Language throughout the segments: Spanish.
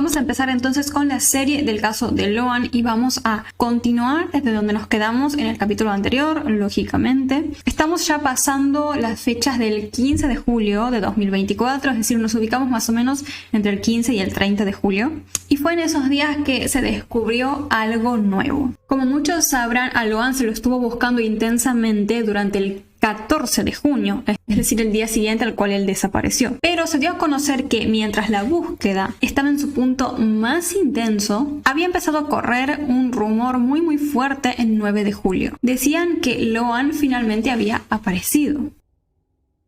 Vamos a empezar entonces con la serie del caso de Loan y vamos a continuar desde donde nos quedamos en el capítulo anterior, lógicamente. Estamos ya pasando las fechas del 15 de julio de 2024, es decir, nos ubicamos más o menos entre el 15 y el 30 de julio. Y fue en esos días que se descubrió algo nuevo. Como muchos sabrán, a Loan se lo estuvo buscando intensamente durante el 14 de junio, es decir, el día siguiente al cual él desapareció. Pero se dio a conocer que mientras la búsqueda estaba en su punto más intenso, había empezado a correr un rumor muy fuerte el 9 de julio. Decían que Loan finalmente había aparecido.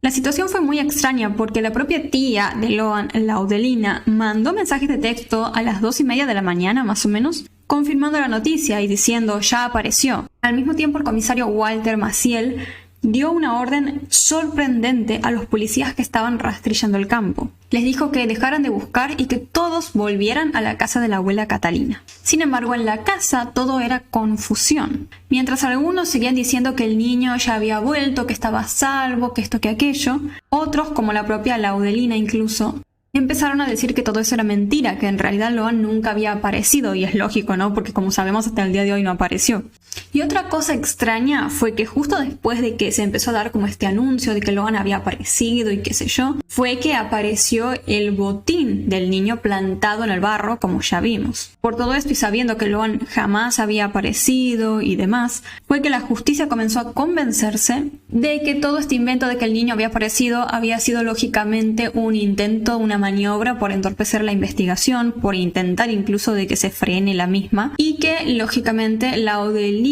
La situación fue muy extraña porque la propia tía de Loan, Laudelina, mandó mensajes de texto a las 2:30 de la mañana más o menos, confirmando la noticia y diciendo ya apareció. Al mismo tiempo el comisario Walter Maciel dio una orden sorprendente a los policías que estaban rastrillando el campo. Les dijo que dejaran de buscar y que todos volvieran a la casa de la abuela Catalina. Sin embargo, en la casa todo era confusión. Mientras algunos seguían diciendo que el niño ya había vuelto, que estaba a salvo, que esto, que aquello, otros, como la propia Laudelina incluso, empezaron a decir que todo eso era mentira, que en realidad Loan nunca había aparecido, y es lógico, ¿no? Porque como sabemos hasta el día de hoy no apareció. Y otra cosa extraña fue que justo después de que se empezó a dar como este anuncio de que Loan había aparecido y qué sé yo, fue que apareció el botín del niño plantado en el barro, como ya vimos. Por todo esto y sabiendo que Loan jamás había aparecido y demás, fue que la justicia comenzó a convencerse de que todo este invento de que el niño había aparecido había sido lógicamente un intento, una maniobra por entorpecer la investigación, por intentar incluso de que se frene la misma, y que lógicamente Laudelina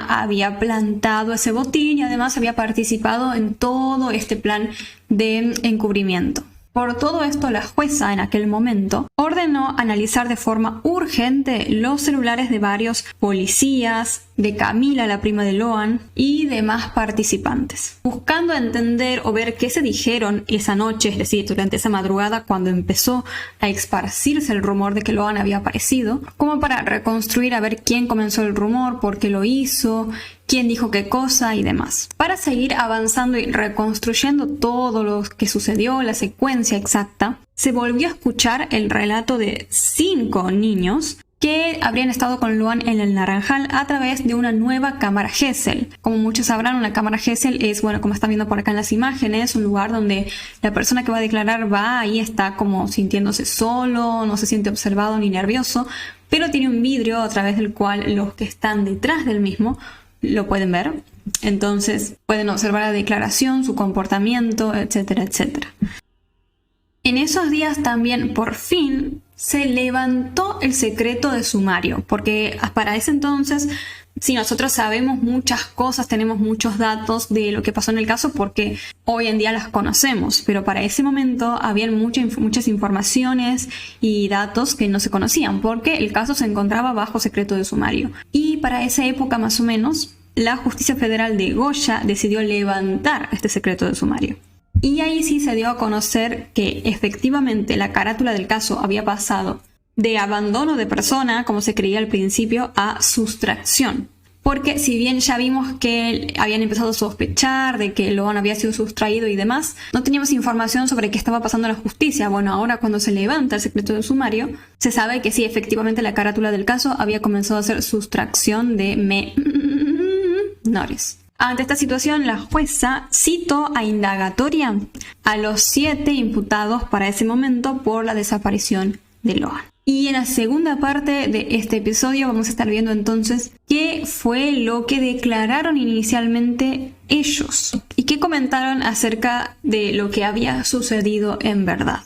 había plantado ese botín y además había participado en todo este plan de encubrimiento. Por todo esto, la jueza en aquel momento ordenó analizar de forma urgente los celulares de varios policías, de Camila, la prima de Loan, y demás participantes, buscando entender o ver qué se dijeron esa noche, es decir, durante esa madrugada cuando empezó a esparcirse el rumor de que Loan había aparecido, como para reconstruir a ver quién comenzó el rumor, por qué lo hizo, quién dijo qué cosa y demás. Para seguir avanzando y reconstruyendo todo lo que sucedió, la secuencia exacta, se volvió a escuchar el relato de 5 niños que habrían estado con Loan en el Naranjal a través de una nueva cámara Gesell. Como muchos sabrán, una cámara Gesell es, bueno, como están viendo por acá en las imágenes, un lugar donde la persona que va a declarar va, ahí está como sintiéndose solo, no se siente observado ni nervioso, pero tiene un vidrio a través del cual los que están detrás del mismo lo pueden ver. Entonces pueden observar la declaración, su comportamiento, etcétera, etcétera. En esos días también, por fin, se levantó el secreto de sumario, porque para ese entonces, sí, nosotros sabemos muchas cosas, tenemos muchos datos de lo que pasó en el caso porque hoy en día las conocemos, pero para ese momento habían muchas informaciones y datos que no se conocían porque el caso se encontraba bajo secreto de sumario. Y para esa época más o menos, la Justicia Federal de Goya decidió levantar este secreto de sumario. Y ahí sí se dio a conocer que efectivamente la carátula del caso había pasado de abandono de persona, como se creía al principio, a sustracción. Porque si bien ya vimos que habían empezado a sospechar de que Loan había sido sustraído y demás, no teníamos información sobre qué estaba pasando en la justicia. Bueno, ahora cuando se levanta el secreto de sumario, se sabe que sí, efectivamente la carátula del caso había comenzado a ser sustracción de menores. Ante esta situación, la jueza citó a indagatoria a los 7 imputados para ese momento por la desaparición de Loan. Y en la segunda parte de este episodio vamos a estar viendo entonces qué fue lo que declararon inicialmente ellos y qué comentaron acerca de lo que había sucedido en verdad.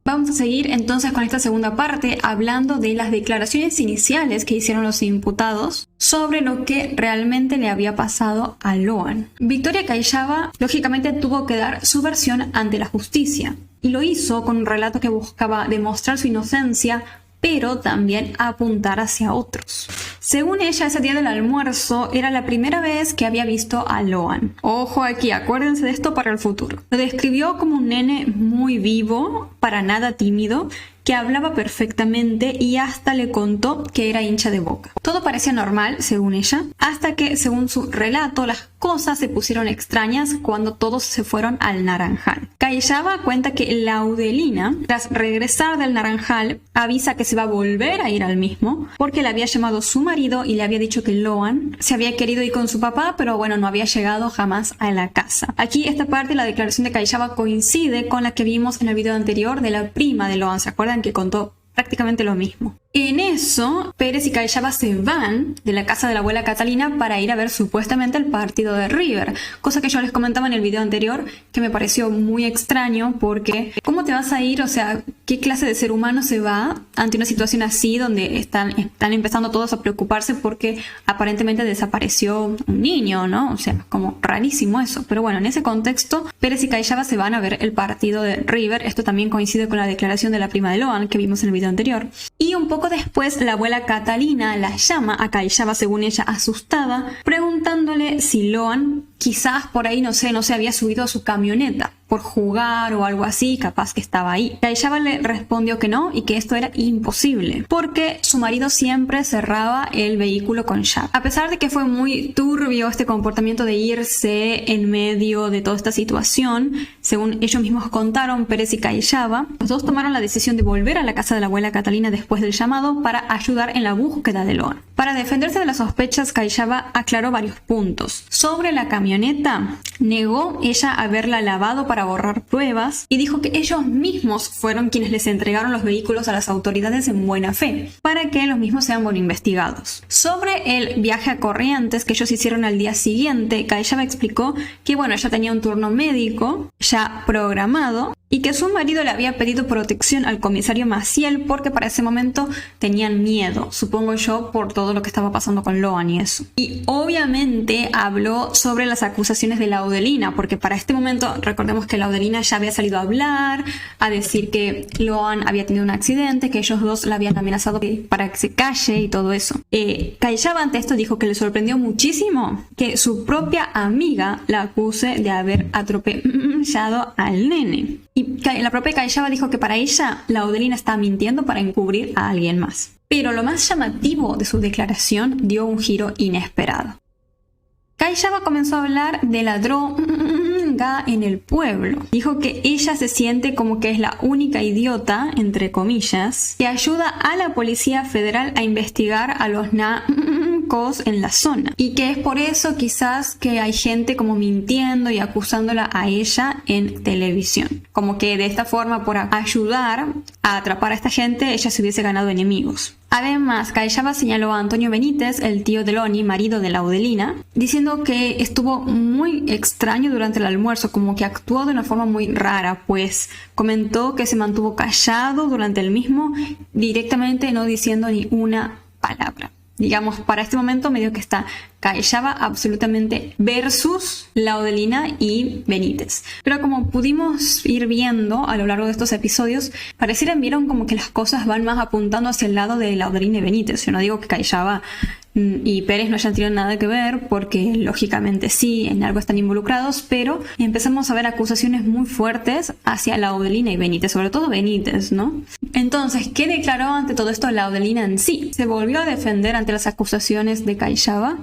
Vamos a seguir entonces con esta segunda parte hablando de las declaraciones iniciales que hicieron los imputados sobre lo que realmente le había pasado a Loan. Victoria Callaba lógicamente tuvo que dar su versión ante la justicia y lo hizo con un relato que buscaba demostrar su inocencia pero también apuntar hacia otros. Según ella, ese día del almuerzo era la primera vez que había visto a Loan. Ojo aquí, acuérdense de esto para el futuro. Lo describió como un nene muy vivo, para nada tímido, que hablaba perfectamente y hasta le contó que era hincha de Boca. Todo parecía normal, según ella, hasta que, según su relato, las cosas se pusieron extrañas cuando todos se fueron al Naranjal. Kayaba cuenta que Laudelina, tras regresar del Naranjal, avisa que se va a volver a ir al mismo porque le había llamado su marido y le había dicho que Loan se había querido ir con su papá, pero bueno, no había llegado jamás a la casa. Aquí esta parte de la declaración de Kayaba coincide con la que vimos en el video anterior de la prima de Loan. ¿Se acuerdan que contó prácticamente lo mismo? En eso, Pérez y Kayaba se van de la casa de la abuela Catalina para ir a ver supuestamente el partido de River, cosa que yo les comentaba en el video anterior que me pareció muy extraño porque ¿cómo te vas a ir? O sea, ¿qué clase de ser humano se va ante una situación así donde están empezando todos a preocuparse porque aparentemente desapareció un niño, ¿no? O sea, como rarísimo eso. Pero bueno, en ese contexto, Pérez y Kayaba se van a ver el partido de River. Esto también coincide con la declaración de la prima de Loan que vimos en el video anterior. Y un poco después, la abuela Catalina la llama a Kayaba, según ella, asustada, preguntándole si Loan quizás por ahí, no sé, había subido a su camioneta por jugar o algo así, capaz que estaba ahí. Kayaba le respondió que no y que esto era imposible, porque su marido siempre cerraba el vehículo con llave. A pesar de que fue muy turbio este comportamiento de irse en medio de toda esta situación, según ellos mismos contaron, Pérez y Kayaba, los dos tomaron la decisión de volver a la casa de la abuela Catalina después del llamado para ayudar en la búsqueda de Loan. Para defenderse de las sospechas, Kayaba aclaró varios puntos. Sobre la camioneta, negó ella haberla lavado para borrar pruebas y dijo que ellos mismos fueron quienes les entregaron los vehículos a las autoridades en buena fe, para que los mismos sean bueno investigados. Sobre el viaje a Corrientes que ellos hicieron al día siguiente, Kayaba explicó que bueno, ella tenía un turno médico ya programado y que su marido le había pedido protección al comisario Maciel porque para ese momento tenían miedo, supongo yo, por todo lo que estaba pasando con Loan y eso. Y obviamente habló sobre las acusaciones de Laudelina, porque para este momento recordemos que Laudelina ya había salido a hablar, a decir que Loan había tenido un accidente, que ellos dos la habían amenazado para que se calle y todo eso. Kayaba ante esto dijo que le sorprendió muchísimo que su propia amiga la acuse de haber atropellado al nene. Y la propia Kayaba dijo que para ella Laudelina estaba mintiendo para encubrir a alguien más. Pero lo más llamativo de su declaración dio un giro inesperado. Kayaba comenzó a hablar de la droga en el pueblo. Dijo que ella se siente como que es la única idiota, entre comillas, que ayuda a la Policía Federal a investigar a los narcos en la zona. Y que es por eso quizás que hay gente como mintiendo y acusándola a ella en televisión. Como que de esta forma, por ayudar a atrapar a esta gente, ella se hubiese ganado enemigos. Además, Kayaba señaló a Antonio Benítez, el tío de Loni, marido de Laudelina, diciendo que estuvo muy extraño durante el almuerzo, como que actuó de una forma muy rara, pues comentó que se mantuvo callado durante el mismo, directamente no diciendo ni una palabra. Digamos, para este momento medio que está Kayaba absolutamente versus Laudelina y Benítez. Pero como pudimos ir viendo a lo largo de estos episodios, vieron como que las cosas van más apuntando hacia el lado de Laudelina y Benítez. Yo no digo que Kayaba y Pérez no hayan tenido nada que ver, porque lógicamente sí, en algo están involucrados, pero empezamos a ver acusaciones muy fuertes hacia Laudelina y Benítez, sobre todo Benítez, ¿no? Entonces, ¿qué declaró ante todo esto Laudelina en sí? ¿Se volvió a defender ante las acusaciones de Kayaba?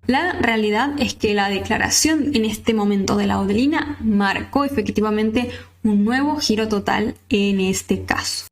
La realidad es que la declaración en este momento de Laudelina marcó efectivamente un nuevo giro total en este caso.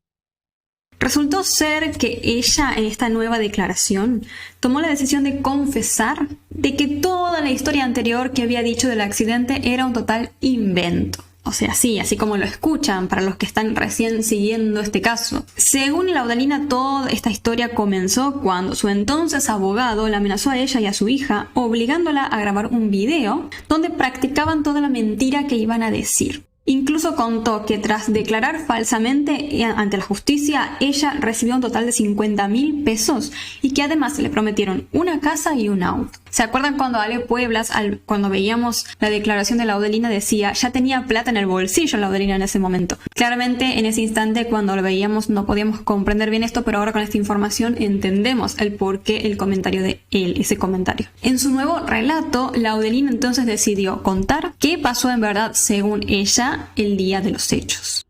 Resultó ser que ella en esta nueva declaración tomó la decisión de confesar de que toda la historia anterior que había dicho del accidente era un total invento. O sea, sí, así como lo escuchan para los que están recién siguiendo este caso. Según Laudelina, toda esta historia comenzó cuando su entonces abogado la amenazó a ella y a su hija, obligándola a grabar un video donde practicaban toda la mentira que iban a decir. Incluso contó que tras declarar falsamente ante la justicia, ella recibió un total de 50.000 pesos y que además le prometieron una casa y un auto. ¿Se acuerdan cuando Ale Pueblas, cuando veíamos la declaración de Laudelina, decía ya tenía plata en el bolsillo Laudelina en ese momento? Claramente en ese instante cuando lo veíamos no podíamos comprender bien esto, pero ahora con esta información entendemos el porqué el comentario de él, ese comentario. En su nuevo relato, Laudelina entonces decidió contar qué pasó en verdad según ella el día de los hechos.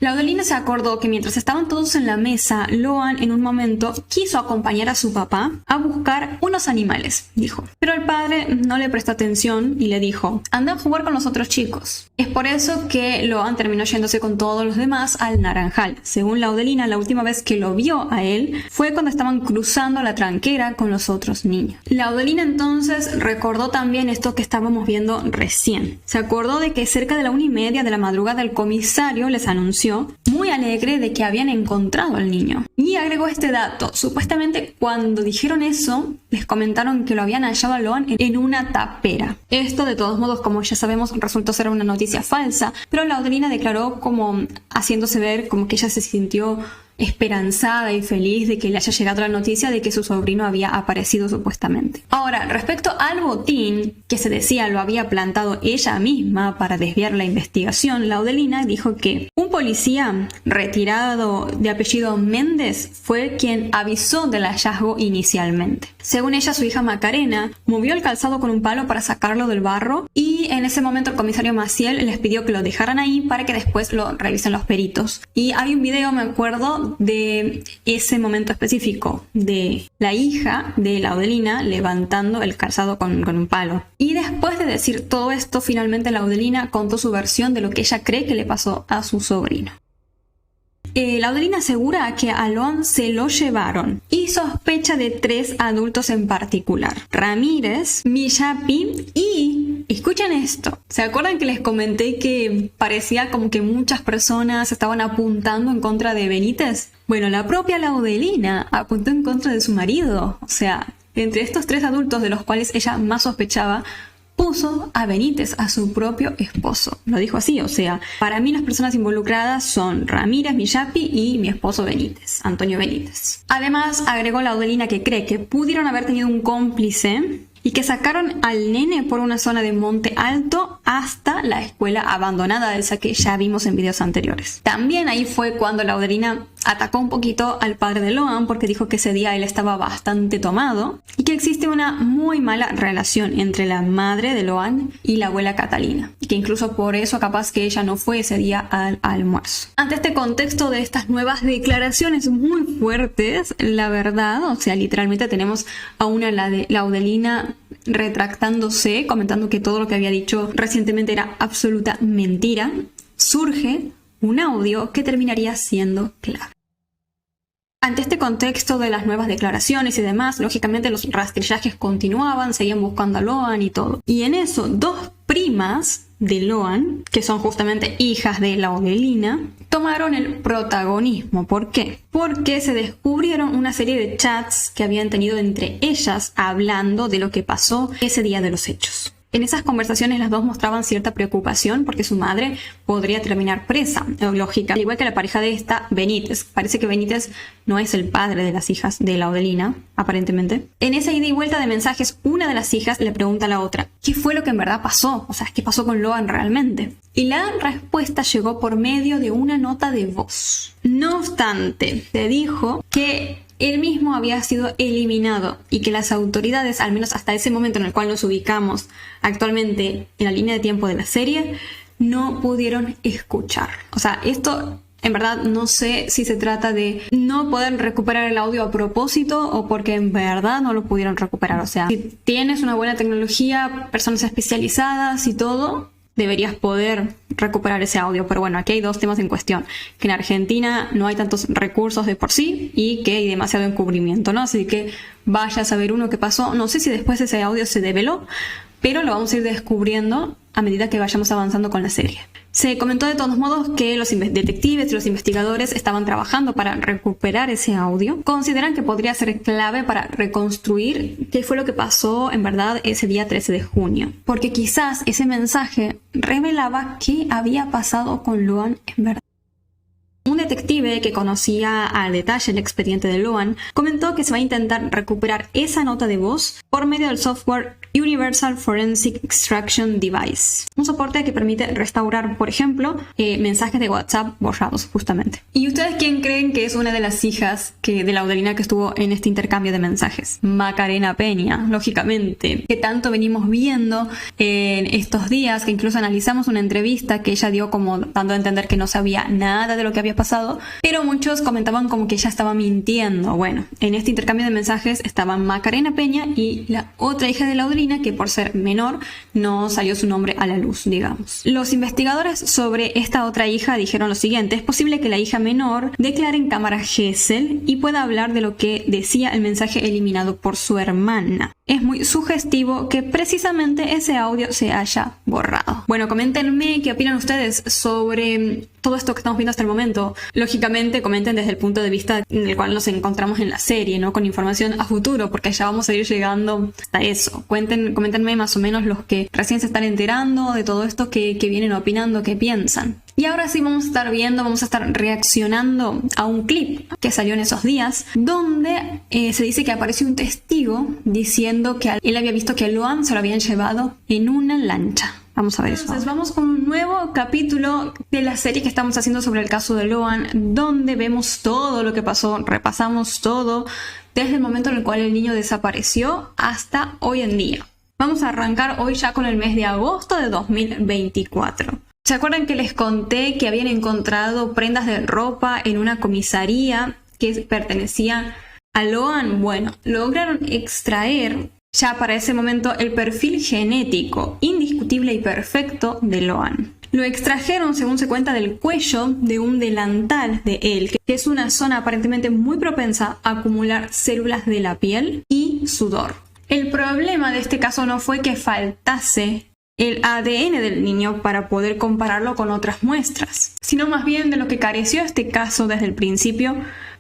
Laudelina se acordó que mientras estaban todos en la mesa, Loan en un momento quiso acompañar a su papá a buscar unos animales, dijo. Pero el padre no le prestó atención y le dijo, anda a jugar con los otros chicos. Es por eso que Loan terminó yéndose con todos los demás al naranjal. Según Laudelina, la última vez que lo vio a él fue cuando estaban cruzando la tranquera con los otros niños. Laudelina entonces recordó también esto que estábamos viendo recién. Se acordó de que cerca de la 1:30 de la madrugada el comisario les anunció muy alegre de que habían encontrado al niño. Y agregó este dato. Supuestamente cuando dijeron eso, les comentaron que lo habían hallado a Loan en una tapera. Esto, de todos modos, como ya sabemos, resultó ser una noticia falsa, pero Laudelina declaró como haciéndose ver como que ella se sintió esperanzada y feliz de que le haya llegado la noticia de que su sobrino había aparecido supuestamente. Ahora, respecto al botín que se decía lo había plantado ella misma para desviar la investigación, Laudelina dijo que un policía retirado de apellido Méndez fue quien avisó del hallazgo inicialmente. Según ella, su hija Macarena movió el calzado con un palo para sacarlo del barro y en ese momento el comisario Maciel les pidió que lo dejaran ahí para que después lo revisen los peritos. Y hay un video, me acuerdo, de ese momento específico de la hija de Laudelina levantando el calzado con un palo. Y después de decir todo esto, finalmente Laudelina contó su versión de lo que ella cree que le pasó a su sobrino. Laudelina asegura que a Loan se lo llevaron y sospecha de 3 adultos en particular: Ramírez, Millapi y... escuchen esto. ¿Se acuerdan que les comenté que parecía como que muchas personas estaban apuntando en contra de Benítez? Bueno, la propia Laudelina apuntó en contra de su marido. O sea, entre estos 3 adultos de los cuales ella más sospechaba, puso a Benítez, a su propio esposo. Lo dijo así, o sea, para mí las personas involucradas son Ramírez, Millapi y mi esposo Benítez, Antonio Benítez. Además, agregó Laudelina que cree que pudieron haber tenido un cómplice y que sacaron al nene por una zona de Monte Alto hasta la escuela abandonada, esa que ya vimos en videos anteriores. También ahí fue cuando Laudelina atacó un poquito al padre de Loan porque dijo que ese día él estaba bastante tomado y que existe una muy mala relación entre la madre de Loan y la abuela Catalina, y que incluso por eso capaz que ella no fue ese día al almuerzo. Ante este contexto de estas nuevas declaraciones muy fuertes, la verdad, o sea, literalmente tenemos a una Laudelina retractándose, comentando que todo lo que había dicho recientemente era absoluta mentira, surge un audio que terminaría siendo clave. Ante este contexto de las nuevas declaraciones y demás, lógicamente los rastrillajes continuaban, seguían buscando a Loan y todo. Y en eso, 2 primas de Loan, que son justamente hijas de Laudelina, tomaron el protagonismo. ¿Por qué? Porque se descubrieron una serie de chats que habían tenido entre ellas hablando de lo que pasó ese día de los hechos. En esas conversaciones las dos mostraban cierta preocupación porque su madre podría terminar presa, lógica. Al igual que la pareja de esta, Benítez. Parece que Benítez no es el padre de las hijas de Laudelina, aparentemente. En esa ida y vuelta de mensajes, una de las hijas le pregunta a la otra, ¿qué fue lo que en verdad pasó? O sea, ¿qué pasó con Loan realmente? Y la respuesta llegó por medio de una nota de voz. No obstante, se dijo que él mismo había sido eliminado y que las autoridades, al menos hasta ese momento en el cual nos ubicamos actualmente en la línea de tiempo de la serie, no pudieron escuchar. O sea, esto en verdad no sé si se trata de no poder recuperar el audio a propósito o porque en verdad no lo pudieron recuperar. O sea, si tienes una buena tecnología, personas especializadas y todo, deberías poder recuperar ese audio. Pero bueno, aquí hay 2 temas en cuestión: que en Argentina no hay tantos recursos de por sí y que hay demasiado encubrimiento, ¿no? Así que vaya a saber uno qué pasó. No sé si después ese audio se develó, pero lo vamos a ir descubriendo a medida que vayamos avanzando con la serie. Se comentó de todos modos que los detectives y los investigadores estaban trabajando para recuperar ese audio. Consideran que podría ser clave para reconstruir qué fue lo que pasó en verdad ese día 13 de junio. Porque quizás ese mensaje revelaba qué había pasado con Loan en verdad. Un detective que conocía al detalle el expediente de Loan comentó que se va a intentar recuperar esa nota de voz por medio del software Universal Forensic Extraction Device, un soporte que permite restaurar, por ejemplo, mensajes de WhatsApp borrados, justamente. ¿Y ustedes quién creen que es una de las hijas de la Audalina que estuvo en este intercambio de mensajes? Macarena Peña, lógicamente, que tanto venimos viendo en estos días, que incluso analizamos una entrevista que ella dio como dando a entender que no sabía nada de lo que había pasado, pero muchos comentaban como que ella estaba mintiendo. Bueno, en este intercambio de mensajes estaban Macarena Peña y la otra hija de la Audalina, que por ser menor no salió su nombre a la luz, digamos. Los investigadores sobre esta otra hija dijeron lo siguiente: es posible que la hija menor declare en cámara Gesell y pueda hablar de lo que decía el mensaje eliminado por su hermana. Es muy sugestivo que precisamente ese audio se haya borrado. Bueno, coméntenme qué opinan ustedes sobre todo esto que estamos viendo hasta el momento. Lógicamente comenten desde el punto de vista en el cual nos encontramos en la serie, ¿no? Con información a futuro, porque ya vamos a ir llegando hasta eso. Coméntenme más o menos los que recién se están enterando de todo esto, que vienen opinando, qué piensan. Y ahora sí vamos a estar reaccionando a un clip que salió en esos días, donde se dice que apareció un testigo diciendo que él había visto que a Loan se lo habían llevado en una lancha. Vamos a ver eso. Entonces vamos con un nuevo capítulo de la serie que estamos haciendo sobre el caso de Loan, donde vemos todo lo que pasó, repasamos todo desde el momento en el cual el niño desapareció hasta hoy en día. Vamos a arrancar hoy ya con el mes de agosto de 2024. ¿Se acuerdan que les conté que habían encontrado prendas de ropa en una comisaría que pertenecía a Loan? Bueno, lograron extraer ya para ese momento el perfil genético indiscutible y perfecto de Loan. Lo extrajeron, según se cuenta, del cuello de un delantal de él, que es una zona aparentemente muy propensa a acumular células de la piel y sudor. El problema de este caso no fue que faltase el ADN del niño para poder compararlo con otras muestras, sino más bien de lo que careció este caso desde el principio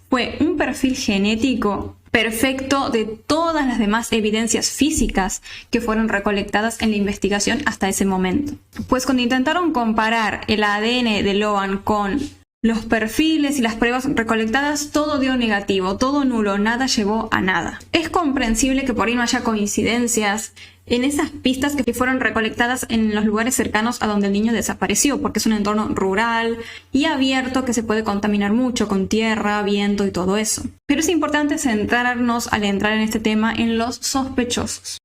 fue un perfil genético perfecto de todas las demás evidencias físicas que fueron recolectadas en la investigación hasta ese momento. Pues cuando intentaron comparar el ADN de Loan con los perfiles y las pruebas recolectadas, todo dio negativo, todo nulo, nada llevó a nada. Es comprensible que por ahí no haya coincidencias en esas pistas que fueron recolectadas en los lugares cercanos a donde el niño desapareció, porque es un entorno rural y abierto que se puede contaminar mucho con tierra, viento y todo eso. Pero es importante centrarnos al entrar en este tema en los sospechosos.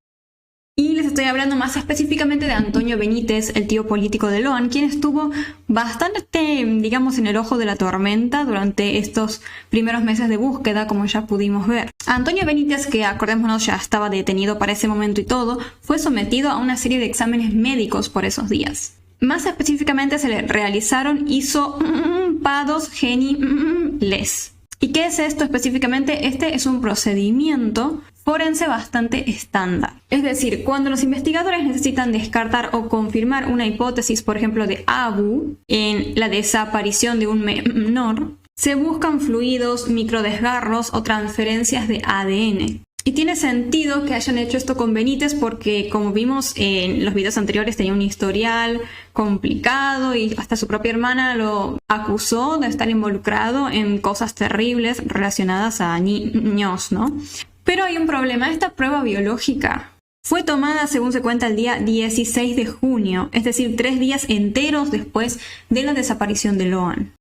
Y les estoy hablando más específicamente de Antonio Benítez, el tío político de Loan, quien estuvo bastante, digamos, en el ojo de la tormenta durante estos primeros meses de búsqueda, como ya pudimos ver. Antonio Benítez, que acordémonos ya estaba detenido para ese momento y todo, fue sometido a una serie de exámenes médicos por esos días. Más específicamente se le realizaron hisopados geniles. ¿Y qué es esto específicamente? Este es un procedimiento forense bastante estándar. Es decir, cuando los investigadores necesitan descartar o confirmar una hipótesis, por ejemplo, de Abu en la desaparición de un menor, se buscan fluidos, microdesgarros o transferencias de ADN. Y tiene sentido que hayan hecho esto con Benítez porque, como vimos en los videos anteriores, tenía un historial complicado y hasta su propia hermana lo acusó de estar involucrado en cosas terribles relacionadas a niños, ¿no? Pero hay un problema. Esta prueba biológica fue tomada, según se cuenta, el día 16 de junio, es decir, 3 días enteros después de la desaparición de Loan.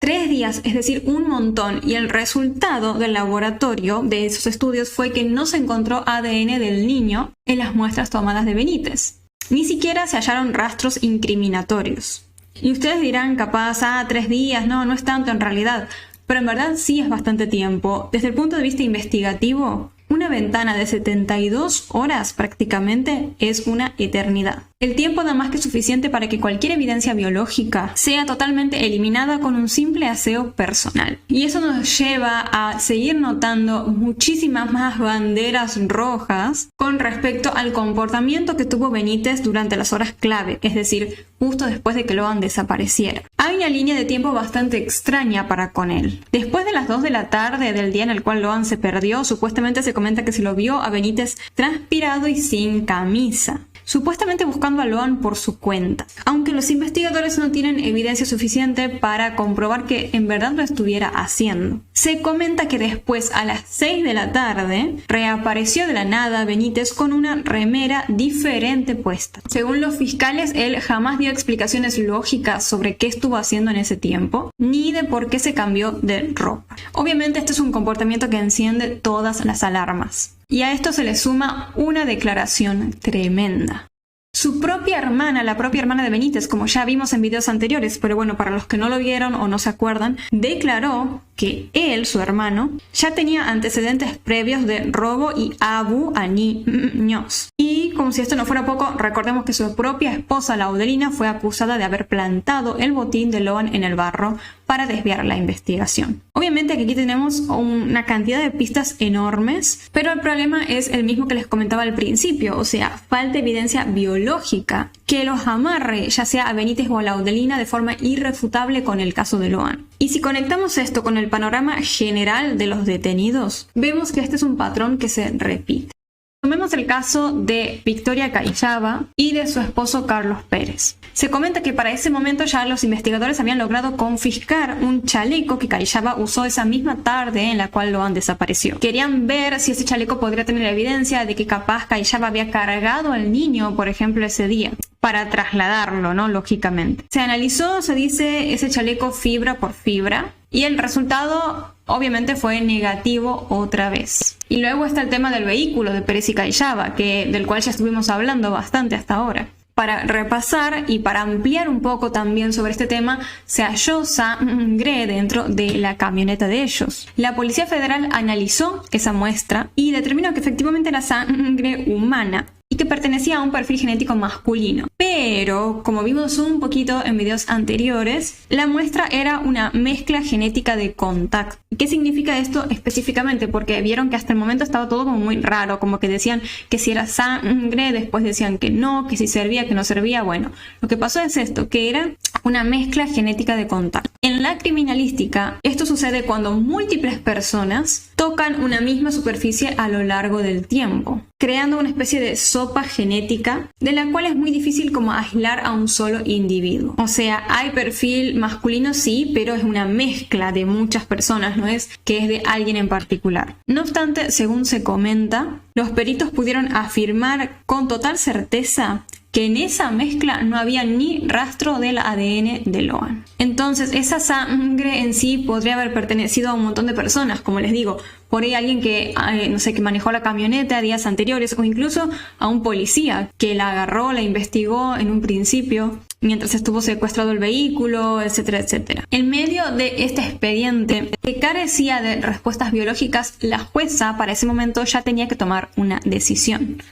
3 días, es decir, un montón, y el resultado del laboratorio de esos estudios fue que no se encontró ADN del niño en las muestras tomadas de Benítez. Ni siquiera se hallaron rastros incriminatorios. Y ustedes dirán, capaz, 3 días, no es tanto en realidad, pero en verdad sí es bastante tiempo. Desde el punto de vista investigativo, una ventana de 72 horas prácticamente es una eternidad. El tiempo da más que suficiente para que cualquier evidencia biológica sea totalmente eliminada con un simple aseo personal. Y eso nos lleva a seguir notando muchísimas más banderas rojas con respecto al comportamiento que tuvo Benítez durante las horas clave, es decir, justo después de que Loan desapareciera. Hay una línea de tiempo bastante extraña para con él. Después de las 2 de la tarde del día en el cual Loan se perdió, supuestamente se comenta que se lo vio a Benítez transpirado y sin camisa. supuestamente buscando a Loan por su cuenta, aunque los investigadores no tienen evidencia suficiente para comprobar que en verdad lo estuviera haciendo. Se comenta que después, a las 6 de la tarde, reapareció de la nada Benítez con una remera diferente puesta. Según los fiscales, él jamás dio explicaciones lógicas sobre qué estuvo haciendo en ese tiempo, ni de por qué se cambió de ropa. Obviamente este es un comportamiento que enciende todas las alarmas. Y a esto se le suma una declaración tremenda. Su propia hermana, la propia hermana de Benítez, como ya vimos en videos anteriores, pero bueno, para los que no lo vieron o no se acuerdan, declaró que él, su hermano, ya tenía antecedentes previos de robo y abu a niños. Y como si esto no fuera poco, recordemos que su propia esposa, Laudelina, fue acusada de haber plantado el botín de Loan en el barro para desviar la investigación. Obviamente aquí tenemos una cantidad de pistas enormes, pero el problema es el mismo que les comentaba al principio, o sea, falta evidencia biológica que los amarre ya sea a Benítez o a Laudelina de forma irrefutable con el caso de Loan. Y si conectamos esto con el panorama general de los detenidos, vemos que este es un patrón que se repite. Tomemos el caso de Victoria Callaba y de su esposo Carlos Pérez. Se comenta que para ese momento ya los investigadores habían logrado confiscar un chaleco que Callaba usó esa misma tarde en la cual Loan desapareció. Querían ver si ese chaleco podría tener evidencia de que capaz Callaba había cargado al niño, por ejemplo, ese día, para trasladarlo, ¿no? Lógicamente. Se analizó, se dice, ese chaleco fibra por fibra, y el resultado obviamente fue negativo otra vez. Y luego está el tema del vehículo de Pérez y Callaba, del cual ya estuvimos hablando bastante hasta ahora. Para repasar y para ampliar un poco también sobre este tema, se halló sangre dentro de la camioneta de ellos. La Policía Federal analizó esa muestra y determinó que efectivamente era sangre humana y que pertenecía a un perfil genético masculino. Pero, como vimos un poquito en videos anteriores, la muestra era una mezcla genética de contacto. ¿Qué significa esto específicamente? Porque vieron que hasta el momento estaba todo como muy raro, como que decían que si era sangre, después decían que no, que si servía, que no servía. Bueno, lo que pasó es esto, que era una mezcla genética de contacto. En la criminalística, esto sucede cuando múltiples personas tocan una misma superficie a lo largo del tiempo, creando una especie de sopa genética de la cual es muy difícil como aislar a un solo individuo. O sea, hay perfil masculino sí, pero es una mezcla de muchas personas, no es que es de alguien en particular. No obstante, según se comenta, los peritos pudieron afirmar con total certeza que en esa mezcla no había ni rastro del ADN de Loan. Entonces, esa sangre en sí podría haber pertenecido a un montón de personas, como les digo, por ahí alguien que, no sé, que manejó la camioneta días anteriores, o incluso a un policía que la agarró, la investigó en un principio, mientras estuvo secuestrado el vehículo, etcétera, etcétera. En medio de este expediente que carecía de respuestas biológicas, la jueza para ese momento ya tenía que tomar una decisión.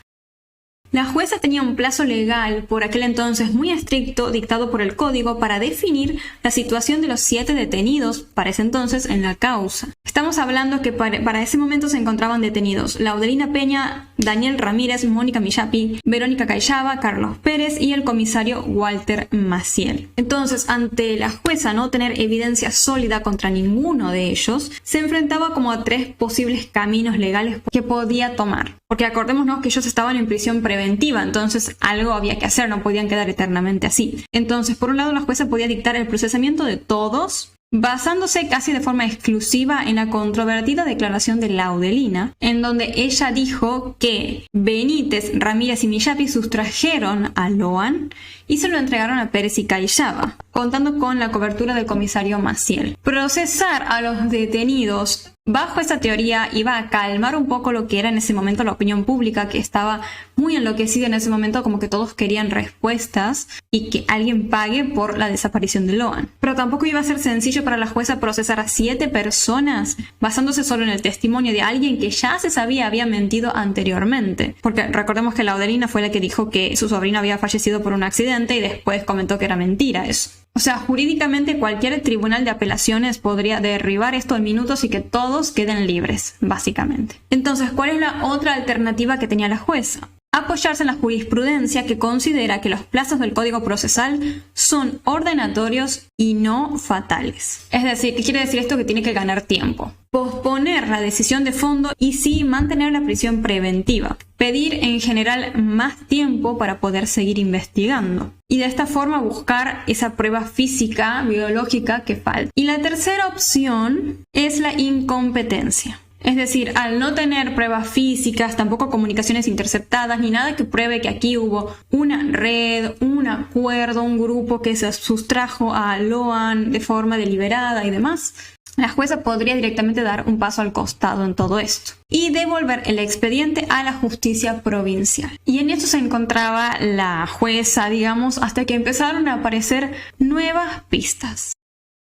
La jueza tenía un plazo legal por aquel entonces muy estricto dictado por el código para definir la situación de los 7 detenidos para ese entonces en la causa. Estamos hablando que para ese momento se encontraban detenidos Laudelina Peña, Daniel Ramírez, Mónica Millapi, Verónica Callaba, Carlos Pérez y el comisario Walter Maciel. Entonces, ante la jueza no tener evidencia sólida contra ninguno de ellos, se enfrentaba como a 3 posibles caminos legales que podía tomar. Porque acordémonos que ellos estaban en prisión preventiva, entonces algo había que hacer, no podían quedar eternamente así. Entonces, por un lado, la jueza podía dictar el procesamiento de todos, basándose casi de forma exclusiva en la controvertida declaración de Laudelina, en donde ella dijo que Benítez, Ramírez y Millapi sustrajeron a Loan y se lo entregaron a Pérez y Callaba, contando con la cobertura del comisario Maciel. Procesar a los detenidos bajo esa teoría iba a calmar un poco lo que era en ese momento la opinión pública, que estaba muy enloquecida en ese momento, como que todos querían respuestas y que alguien pague por la desaparición de Loan. Pero tampoco iba a ser sencillo para la jueza procesar a 7 personas basándose solo en el testimonio de alguien que ya se sabía había mentido anteriormente. Porque recordemos que Laudelina fue la que dijo que su sobrino había fallecido por un accidente y después comentó que era mentira eso. O sea, jurídicamente cualquier tribunal de apelaciones podría derribar esto en minutos y que todos queden libres, básicamente. Entonces, ¿cuál es la otra alternativa que tenía la jueza? Apoyarse en la jurisprudencia que considera que los plazos del Código Procesal son ordenatorios y no fatales. Es decir, ¿qué quiere decir esto? Que tiene que ganar tiempo. posponer la decisión de fondo y sí mantener la prisión preventiva. Pedir en general más tiempo para poder seguir investigando. Y de esta forma buscar esa prueba física, biológica que falta. Y la tercera opción es la incompetencia. Es decir, al no tener pruebas físicas, tampoco comunicaciones interceptadas, ni nada que pruebe que aquí hubo una red, un acuerdo, un grupo que se sustrajo a Loan de forma deliberada y demás, la jueza podría directamente dar un paso al costado en todo esto y devolver el expediente a la justicia provincial. Y en esto se encontraba la jueza, digamos, hasta que empezaron a aparecer nuevas pistas.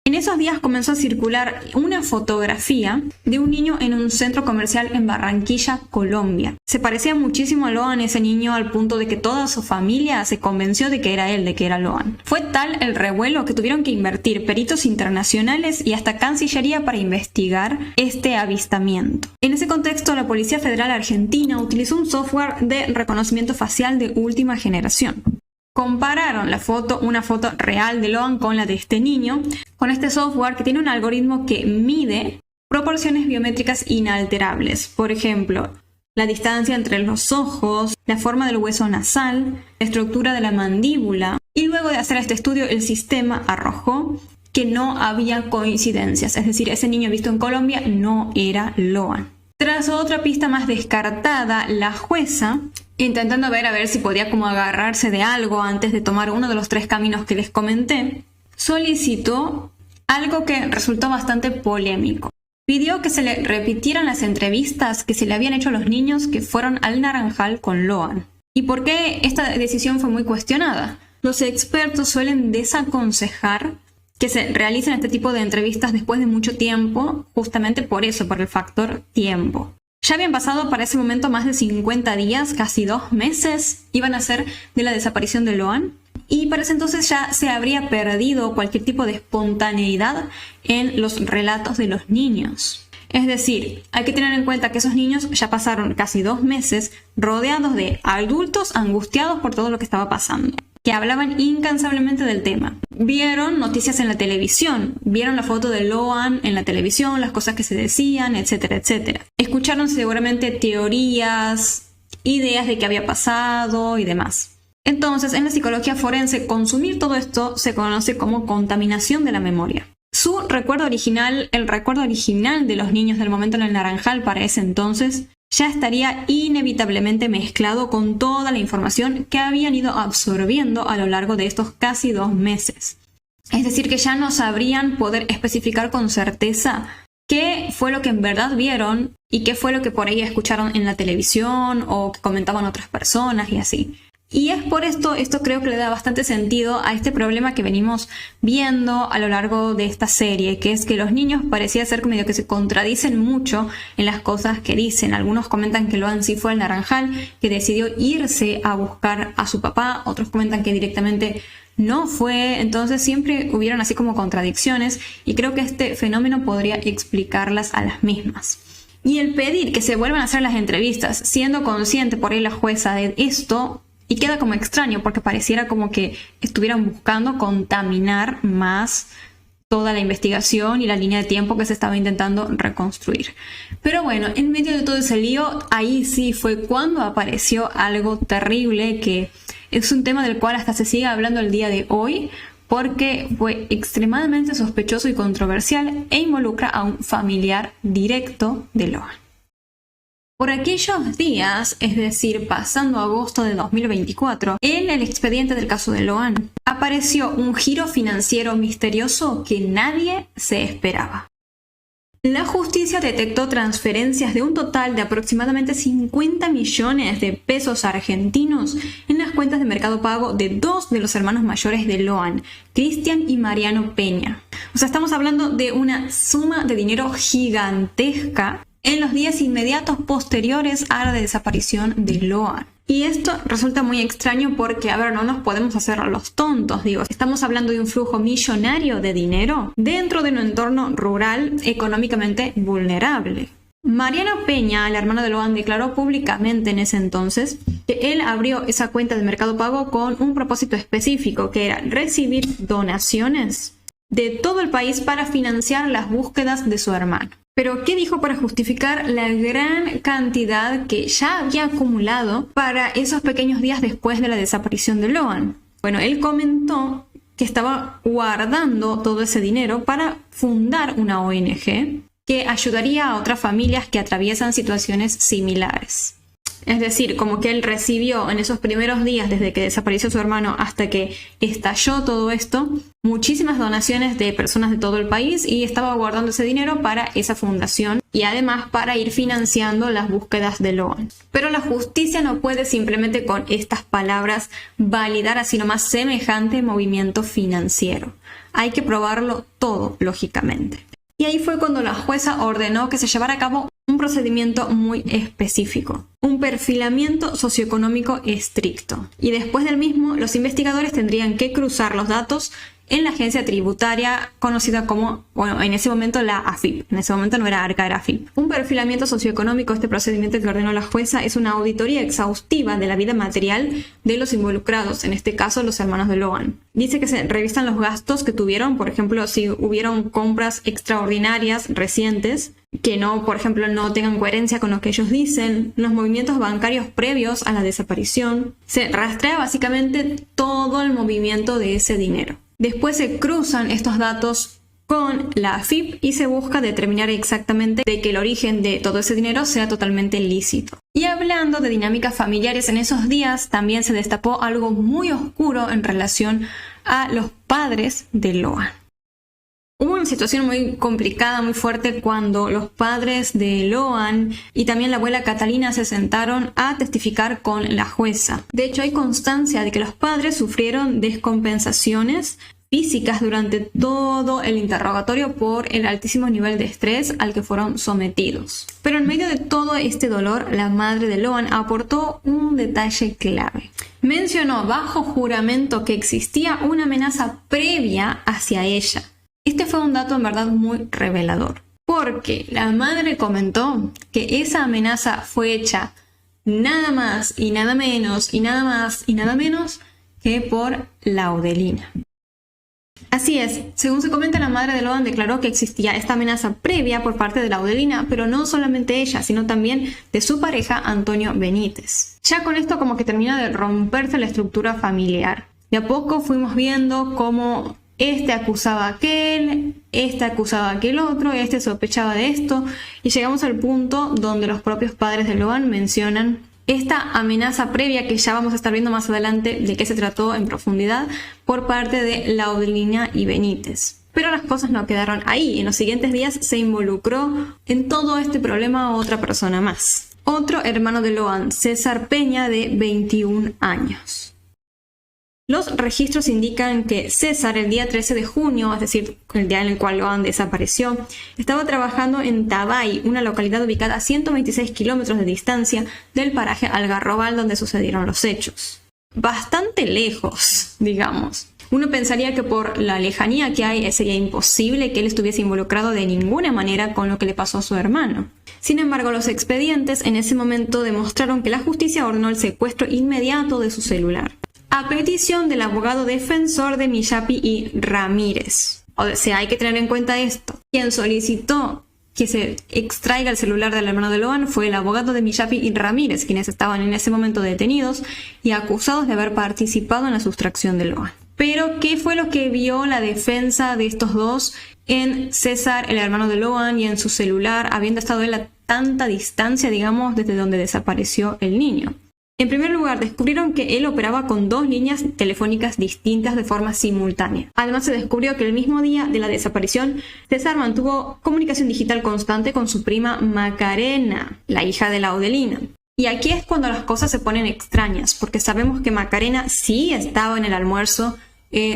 En esos días comenzó a circular una fotografía de un niño en un centro comercial en Barranquilla, Colombia. Se parecía muchísimo a Loan ese niño al punto de que toda su familia se convenció de que era él, de que era Loan. Fue tal el revuelo que tuvieron que invertir peritos internacionales y hasta Cancillería para investigar este avistamiento. En ese contexto, la Policía Federal Argentina utilizó un software de reconocimiento facial de última generación. Compararon una foto real de Loan con la de este niño, con este software que tiene un algoritmo que mide proporciones biométricas inalterables. Por ejemplo, la distancia entre los ojos, la forma del hueso nasal, la estructura de la mandíbula. Y luego de hacer este estudio, el sistema arrojó que no había coincidencias. Es decir, ese niño visto en Colombia no era Loan. Tras otra pista más descartada, la jueza, intentando ver a ver si podía como agarrarse de algo antes de tomar uno de los 3 caminos que les comenté, solicitó algo que resultó bastante polémico. Pidió que se le repitieran las entrevistas que se le habían hecho a los niños que fueron al Naranjal con Loan. ¿Y por qué esta decisión fue muy cuestionada? Los expertos suelen desaconsejar que se realicen este tipo de entrevistas después de mucho tiempo, justamente por eso, por el factor tiempo. Ya habían pasado para ese momento más de 50 días, casi 2 meses, iban a ser de la desaparición de Loan, y para ese entonces ya se habría perdido cualquier tipo de espontaneidad en los relatos de los niños. Es decir, hay que tener en cuenta que esos niños ya pasaron casi 2 meses rodeados de adultos angustiados por todo lo que estaba pasando, que hablaban incansablemente del tema. Vieron noticias en la televisión, vieron la foto de Loan en la televisión, las cosas que se decían, etcétera, etcétera. Escucharon seguramente teorías, ideas de qué había pasado y demás. Entonces, en la psicología forense, consumir todo esto se conoce como contaminación de la memoria. Su recuerdo original, el recuerdo original de los niños del momento en el Naranjal para ese entonces, ya estaría inevitablemente mezclado con toda la información que habían ido absorbiendo a lo largo de estos casi 2 meses. Es decir, que ya no sabrían poder especificar con certeza qué fue lo que en verdad vieron y qué fue lo que por ahí escucharon en la televisión o que comentaban otras personas y así. Y es por esto creo que le da bastante sentido a este problema que venimos viendo a lo largo de esta serie, que es que los niños parecía ser medio que se contradicen mucho en las cosas que dicen. Algunos comentan que Loan sí fue al Naranjal, que decidió irse a buscar a su papá, otros comentan que directamente no fue, entonces siempre hubieron así como contradicciones y creo que este fenómeno podría explicarlas a las mismas. Y el pedir que se vuelvan a hacer las entrevistas, siendo consciente por ahí la jueza de esto, y queda como extraño porque pareciera como que estuvieran buscando contaminar más toda la investigación y la línea de tiempo que se estaba intentando reconstruir. Pero bueno, en medio de todo ese lío, ahí sí fue cuando apareció algo terrible, que es un tema del cual hasta se sigue hablando el día de hoy, porque fue extremadamente sospechoso y controversial e involucra a un familiar directo de Loan. Por aquellos días, es decir, pasando agosto de 2024, en el expediente del caso de Loan, apareció un giro financiero misterioso que nadie se esperaba. La justicia detectó transferencias de un total de aproximadamente 50 millones de pesos argentinos en las cuentas de Mercado Pago de 2 de los hermanos mayores de Loan, Cristian y Mariano Peña. O sea, estamos hablando de una suma de dinero gigantesca en los días inmediatos posteriores a la desaparición de Loan. Y esto resulta muy extraño porque, a ver, no nos podemos hacer los tontos, digo, estamos hablando de un flujo millonario de dinero dentro de un entorno rural económicamente vulnerable. Mariano Peña, el hermano de Loan, declaró públicamente en ese entonces que él abrió esa cuenta de Mercado Pago con un propósito específico, que era recibir donaciones de todo el país para financiar las búsquedas de su hermano. Pero, ¿qué dijo para justificar la gran cantidad que ya había acumulado para esos pequeños días después de la desaparición de Loan? Bueno, él comentó que estaba guardando todo ese dinero para fundar una ONG que ayudaría a otras familias que atraviesan situaciones similares. Es decir, como que él recibió en esos primeros días, desde que desapareció su hermano hasta que estalló todo esto, muchísimas donaciones de personas de todo el país y estaba guardando ese dinero para esa fundación y además para ir financiando las búsquedas de Loan. Pero la justicia no puede simplemente con estas palabras validar así nomás semejante movimiento financiero. Hay que probarlo todo, lógicamente. Y ahí fue cuando la jueza ordenó que se llevara a cabo un procedimiento muy específico, un perfilamiento socioeconómico estricto. Y después del mismo, los investigadores tendrían que cruzar los datos en la agencia tributaria conocida como, bueno, en ese momento la AFIP. En ese momento no era ARCA, era AFIP. Un perfilamiento socioeconómico, este procedimiento que ordenó la jueza, es una auditoría exhaustiva de la vida material de los involucrados, en este caso los hermanos de Loan. Dice que se revisan los gastos que tuvieron, por ejemplo, si hubieron compras extraordinarias recientes, que no, por ejemplo, no tengan coherencia con lo que ellos dicen, los movimientos bancarios previos a la desaparición. Se rastrea básicamente todo el movimiento de ese dinero. Después se cruzan estos datos con la AFIP y se busca determinar exactamente de que el origen de todo ese dinero sea totalmente lícito. Y hablando de dinámicas familiares, en esos días también se destapó algo muy oscuro en relación a los padres de Loan. Hubo una situación muy complicada, muy fuerte, cuando los padres de Loan y también la abuela Catalina se sentaron a testificar con la jueza. De hecho, hay constancia de que los padres sufrieron descompensaciones físicas durante todo el interrogatorio por el altísimo nivel de estrés al que fueron sometidos. Pero en medio de todo este dolor, la madre de Loan aportó un detalle clave. Mencionó bajo juramento que existía una amenaza previa hacia ella. Este fue un dato en verdad muy revelador, porque la madre comentó que esa amenaza fue hecha nada más y nada menos y nada más y nada menos que por Laudelina. Así es, según se comenta, la madre de Loan declaró que existía esta amenaza previa por parte de Laudelina, pero no solamente ella, sino también de su pareja Antonio Benítez. Ya con esto como que termina de romperse la estructura familiar. De a poco fuimos viendo cómo este acusaba a aquel, este acusaba a aquel otro, este sospechaba de esto, y llegamos al punto donde los propios padres de Loan mencionan esta amenaza previa que ya vamos a estar viendo más adelante de qué se trató en profundidad por parte de Laudelina y Benítez. Pero las cosas no quedaron ahí. En los siguientes días se involucró en todo este problema otra persona más. Otro hermano de Loan, César Peña, de 21 años. Los registros indican que César, el día 13 de junio, es decir, el día en el cual Loan desapareció, estaba trabajando en Tabay, una localidad ubicada a 126 kilómetros de distancia del paraje Algarrobal donde sucedieron los hechos. Bastante lejos, digamos. Uno pensaría que por la lejanía que hay sería imposible que él estuviese involucrado de ninguna manera con lo que le pasó a su hermano. Sin embargo, los expedientes en ese momento demostraron que la justicia ordenó el secuestro inmediato de su celular, a petición del abogado defensor de Miyapi y Ramírez. O sea, hay que tener en cuenta esto. Quien solicitó que se extraiga el celular del hermano de Loan fue el abogado de Miyapi y Ramírez, quienes estaban en ese momento detenidos y acusados de haber participado en la sustracción de Loan. Pero, ¿qué fue lo que vio la defensa de estos dos en César, el hermano de Loan, y en su celular, habiendo estado él a tanta distancia, digamos, desde donde desapareció el niño? En primer lugar, descubrieron que él operaba con 2 líneas telefónicas distintas de forma simultánea. Además, se descubrió que el mismo día de la desaparición, César mantuvo comunicación digital constante con su prima Macarena, la hija de Laudelina. Y aquí es cuando las cosas se ponen extrañas, porque sabemos que Macarena sí estaba en el almuerzo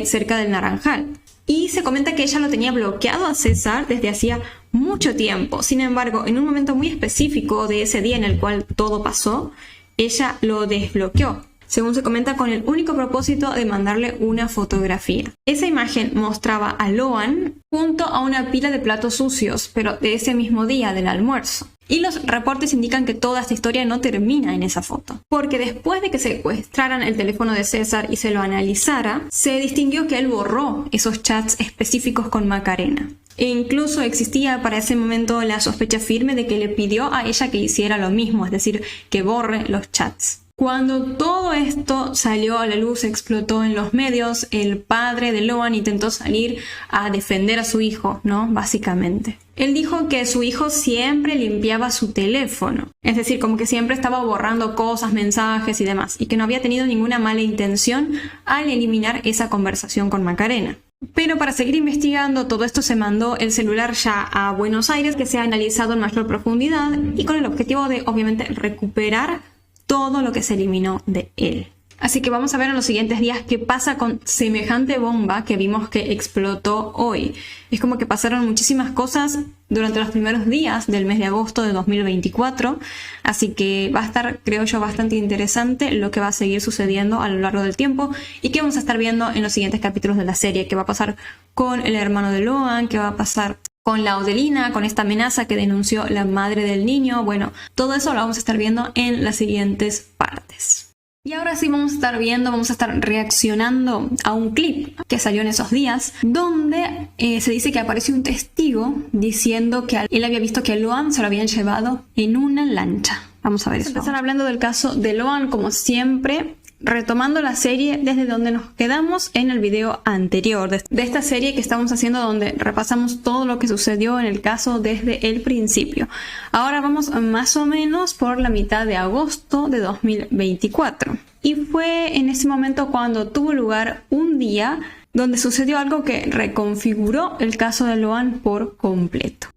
cerca del Naranjal. Y se comenta que ella lo tenía bloqueado a César desde hacía mucho tiempo. Sin embargo, en un momento muy específico de ese día en el cual todo pasó, ella lo desbloqueó, según se comenta, con el único propósito de mandarle una fotografía. Esa imagen mostraba a Loan junto a una pila de platos sucios, pero de ese mismo día del almuerzo. Y los reportes indican que toda esta historia no termina en esa foto, porque después de que secuestraran el teléfono de César y se lo analizara, se distinguió que él borró esos chats específicos con Macarena. E incluso existía para ese momento la sospecha firme de que le pidió a ella que hiciera lo mismo, es decir, que borre los chats. Cuando todo esto salió a la luz, explotó en los medios, el padre de Loan intentó salir a defender a su hijo, ¿no? Básicamente. Él dijo que su hijo siempre limpiaba su teléfono, es decir, como que siempre estaba borrando cosas, mensajes y demás, y que no había tenido ninguna mala intención al eliminar esa conversación con Macarena. Pero para seguir investigando, todo esto se mandó el celular ya a Buenos Aires, que se ha analizado en mayor profundidad y con el objetivo de, obviamente, recuperar todo lo que se eliminó de él. Así que vamos a ver en los siguientes días qué pasa con semejante bomba que vimos que explotó hoy. Es como que pasaron muchísimas cosas durante los primeros días del mes de agosto de 2024. Así que va a estar, creo yo, bastante interesante lo que va a seguir sucediendo a lo largo del tiempo y que vamos a estar viendo en los siguientes capítulos de la serie. ¿Qué va a pasar con el hermano de Loan? ¿Qué va a pasar con Laudelina, con esta amenaza que denunció la madre del niño? Bueno, todo eso lo vamos a estar viendo en las siguientes partes. Y ahora sí vamos a estar reaccionando a un clip que salió en esos días, donde se dice que apareció un testigo diciendo que él había visto que a Loan se lo habían llevado en una lancha. Vamos a ver eso. Empezar hablando del caso de Loan, como siempre, retomando la serie desde donde nos quedamos en el video anterior de esta serie que estamos haciendo, donde repasamos todo lo que sucedió en el caso desde el principio. Ahora vamos más o menos por la mitad de agosto de 2024 y fue en ese momento cuando tuvo lugar un día donde sucedió algo que reconfiguró el caso de Loan por completo.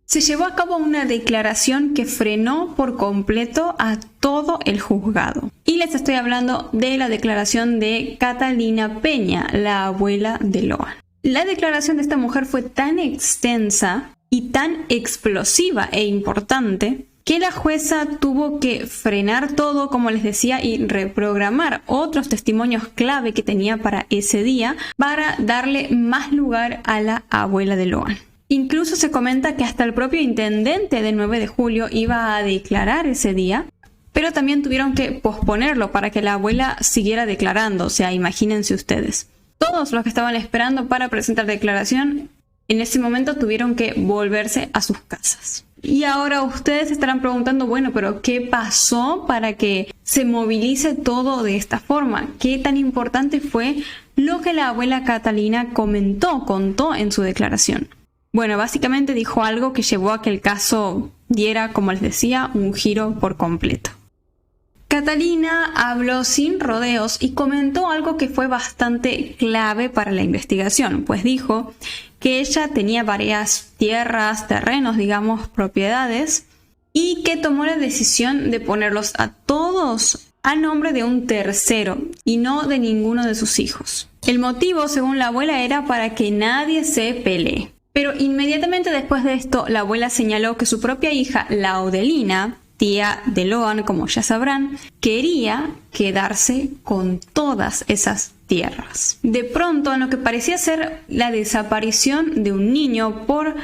Se llevó a cabo una declaración que frenó por completo a todo el juzgado. Y les estoy hablando de la declaración de Catalina Peña, la abuela de Loan. La declaración de esta mujer fue tan extensa y tan explosiva e importante que la jueza tuvo que frenar todo, como les decía, y reprogramar otros testimonios clave que tenía para ese día para darle más lugar a la abuela de Loan. Incluso se comenta que hasta el propio intendente del 9 de julio iba a declarar ese día, pero también tuvieron que posponerlo para que la abuela siguiera declarando. O sea, imagínense ustedes. Todos los que estaban esperando para presentar declaración, en ese momento tuvieron que volverse a sus casas. Y ahora ustedes estarán preguntando, bueno, pero ¿qué pasó para que se movilice todo de esta forma? ¿Qué tan importante fue lo que la abuela Catalina contó en su declaración? Bueno, básicamente dijo algo que llevó a que el caso diera, como les decía, un giro por completo. Catalina habló sin rodeos y comentó algo que fue bastante clave para la investigación, pues dijo que ella tenía varias tierras, terrenos, digamos, propiedades, y que tomó la decisión de ponerlos a todos a nombre de un tercero y no de ninguno de sus hijos. El motivo, según la abuela, era para que nadie se pelee. Pero inmediatamente después de esto, la abuela señaló que su propia hija, Laudelina, tía de Loan, como ya sabrán, quería quedarse con todas esas tierras. De pronto, en lo que parecía ser la desaparición de un niño por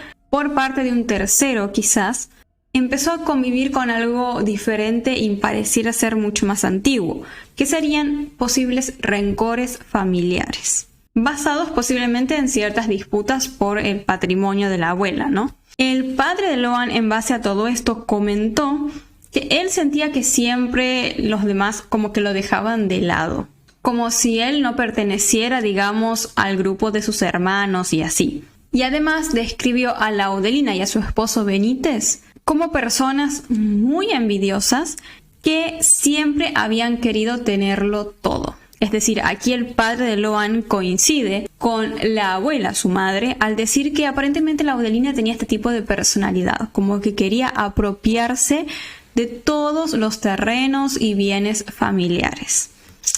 parte de un tercero, quizás, empezó a convivir con algo diferente y pareciera ser mucho más antiguo, que serían posibles rencores familiares, basados posiblemente en ciertas disputas por el patrimonio de la abuela, ¿no? El padre de Loan, en base a todo esto, comentó que él sentía que siempre los demás como que lo dejaban de lado, como si él no perteneciera, digamos, al grupo de sus hermanos y así. Y además describió a Laudelina y a su esposo Benítez como personas muy envidiosas que siempre habían querido tenerlo todo. Es decir, aquí el padre de Loan coincide con la abuela, su madre, al decir que aparentemente Laudelina tenía este tipo de personalidad, como que quería apropiarse de todos los terrenos y bienes familiares.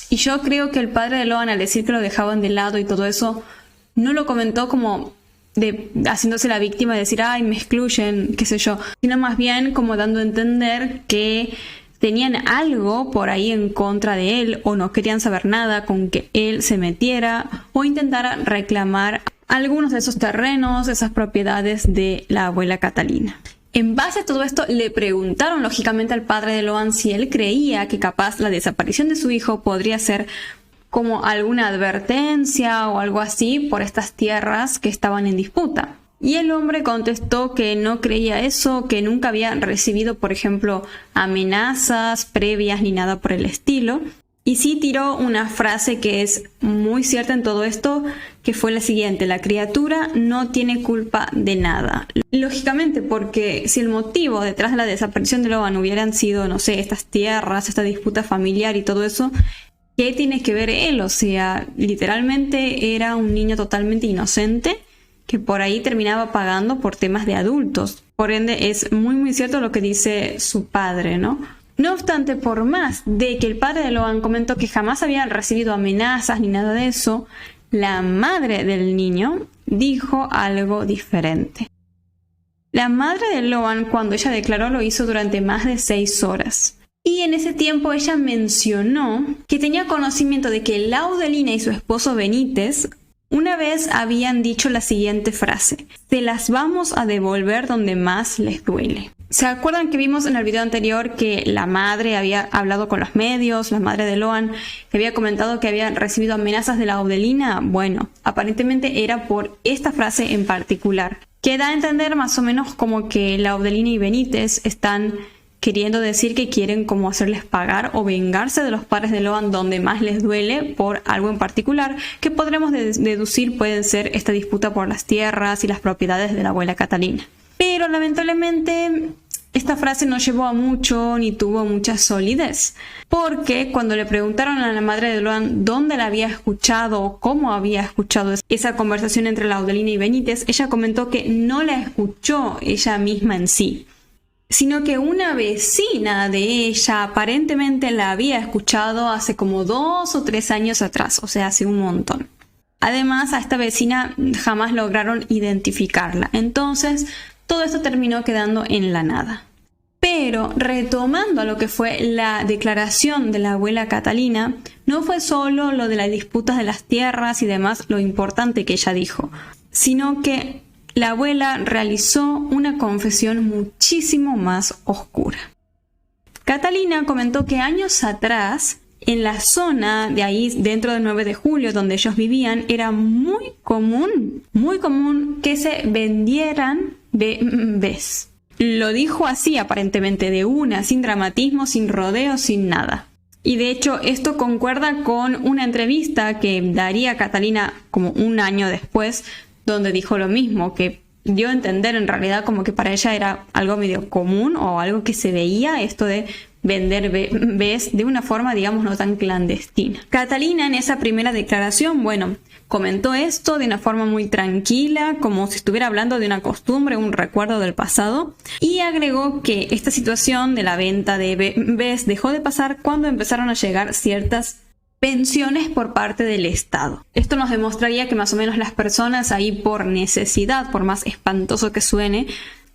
Y yo creo que el padre de Loan, al decir que lo dejaban de lado y todo eso, no lo comentó como haciéndose la víctima de decir, ay, me excluyen, qué sé yo, sino más bien como dando a entender que tenían algo por ahí en contra de él o no querían saber nada con que él se metiera o intentara reclamar algunos de esos terrenos, esas propiedades de la abuela Catalina. En base a todo esto le preguntaron lógicamente al padre de Loan si él creía que capaz la desaparición de su hijo podría ser como alguna advertencia o algo así por estas tierras que estaban en disputa. Y el hombre contestó que no creía eso, que nunca había recibido, por ejemplo, amenazas previas ni nada por el estilo. Y sí tiró una frase que es muy cierta en todo esto, que fue la siguiente: la criatura no tiene culpa de nada. Lógicamente, porque si el motivo detrás de la desaparición de Loan hubieran sido, no sé, estas tierras, esta disputa familiar y todo eso, ¿qué tiene que ver él? O sea, literalmente era un niño totalmente inocente que por ahí terminaba pagando por temas de adultos. Por ende, es muy cierto lo que dice su padre, ¿no? No obstante, por más de que el padre de Loan comentó que jamás había recibido amenazas ni nada de eso, la madre del niño dijo algo diferente. La madre de Loan, cuando ella declaró, lo hizo durante más de 6 horas. Y en ese tiempo ella mencionó que tenía conocimiento de que Laudelina y su esposo Benítez una vez habían dicho la siguiente frase: se las vamos a devolver donde más les duele. ¿Se acuerdan que vimos en el video anterior que la madre había hablado con los medios, la madre de Loan, que había comentado que había recibido amenazas de Laudelina? Bueno, aparentemente era por esta frase en particular, que da a entender más o menos como que Laudelina y Benítez están queriendo decir que quieren como hacerles pagar o vengarse de los padres de Loan donde más les duele por algo en particular, que podremos deducir pueden ser esta disputa por las tierras y las propiedades de la abuela Catalina. Pero lamentablemente esta frase no llevó a mucho ni tuvo mucha solidez, porque cuando le preguntaron a la madre de Loan dónde la había escuchado o cómo había escuchado esa conversación entre Laudelina y Benítez, ella comentó que no la escuchó ella misma en sí, sino que una vecina de ella aparentemente la había escuchado hace como 2 o 3 años atrás, o sea, hace un montón. Además, a esta vecina jamás lograron identificarla, entonces todo esto terminó quedando en la nada. Pero retomando a lo que fue la declaración de la abuela Catalina, no fue solo lo de las disputas de las tierras y demás lo importante que ella dijo, sino que la abuela realizó una confesión muchísimo más oscura. Catalina comentó que años atrás, en la zona de ahí dentro del 9 de julio donde ellos vivían, era muy común que se vendieran bebés. Lo dijo así aparentemente de una, sin dramatismo, sin rodeo, sin nada. Y de hecho esto concuerda con una entrevista que daría Catalina como un año después, donde dijo lo mismo, que dio a entender en realidad como que para ella era algo medio común o algo que se veía, esto de vender bebés de una forma, digamos, no tan clandestina. Catalina en esa primera declaración, bueno, comentó esto de una forma muy tranquila, como si estuviera hablando de una costumbre, un recuerdo del pasado, y agregó que esta situación de la venta de bebés dejó de pasar cuando empezaron a llegar ciertas pensiones por parte del Estado. Esto nos demostraría que más o menos las personas ahí por necesidad, por más espantoso que suene,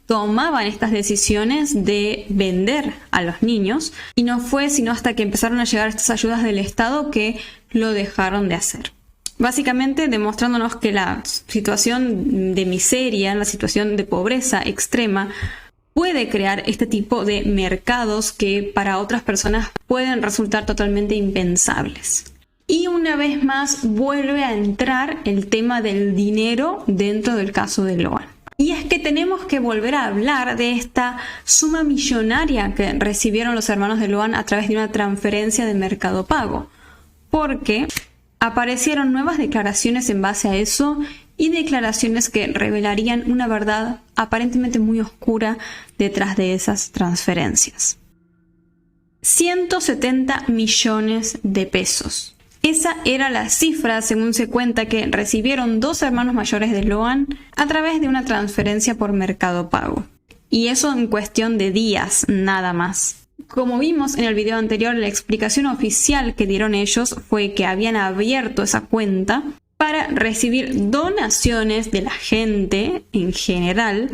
tomaban estas decisiones de vender a los niños, y no fue sino hasta que empezaron a llegar estas ayudas del Estado que lo dejaron de hacer. Básicamente demostrándonos que la situación de miseria, la situación de pobreza extrema, puede crear este tipo de mercados que para otras personas pueden resultar totalmente impensables. Y una vez más vuelve a entrar el tema del dinero dentro del caso de Loan. Y es que tenemos que volver a hablar de esta suma millonaria que recibieron los hermanos de Loan a través de una transferencia de Mercado Pago, porque aparecieron nuevas declaraciones en base a eso y declaraciones que revelarían una verdad aparentemente muy oscura detrás de esas transferencias. 170 millones de pesos. Esa era la cifra, según se cuenta, que recibieron 2 hermanos mayores de Loan a través de una transferencia por Mercado Pago. Y eso en cuestión de días, nada más. Como vimos en el video anterior, la explicación oficial que dieron ellos fue que habían abierto esa cuenta para recibir donaciones de la gente en general,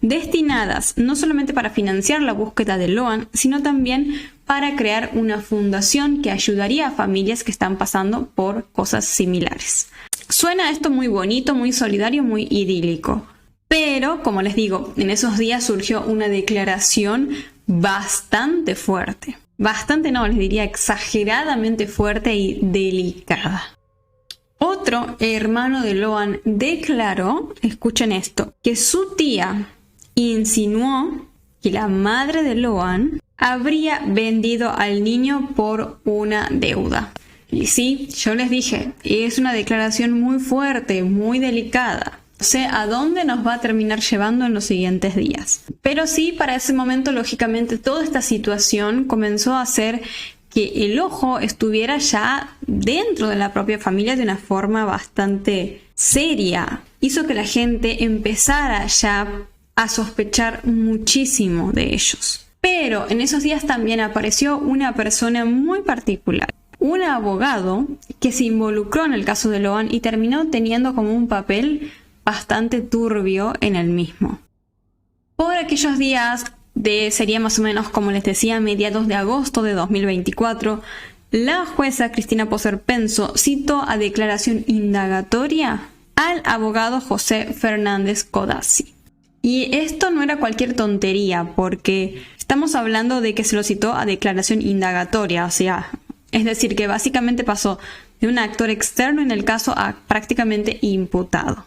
destinadas no solamente para financiar la búsqueda de Loan, sino también para crear una fundación que ayudaría a familias que están pasando por cosas similares. Suena esto muy bonito, muy solidario, muy idílico. Pero, como les digo, en esos días surgió una declaración bastante fuerte. Bastante no, les diría exageradamente fuerte y delicada. Otro hermano de Loan declaró, escuchen esto, que su tía insinuó que la madre de Loan habría vendido al niño por una deuda. Y sí, yo les dije, es una declaración muy fuerte, muy delicada. No sé a dónde nos va a terminar llevando en los siguientes días. Pero sí, para ese momento, lógicamente, toda esta situación comenzó a hacer que el ojo estuviera ya dentro de la propia familia de una forma bastante seria. Hizo que la gente empezara ya a sospechar muchísimo de ellos. Pero en esos días también apareció una persona muy particular. Un abogado que se involucró en el caso de Loan y terminó teniendo como un papel bastante turbio en el mismo. Por aquellos días sería más o menos, como les decía, mediados de agosto de 2024, la jueza Cristina Poser Penso citó a declaración indagatoria al abogado José Fernández Codazzi. Y esto no era cualquier tontería, porque estamos hablando de que se lo citó a declaración indagatoria, o sea, es decir, que básicamente pasó de un actor externo en el caso a prácticamente imputado.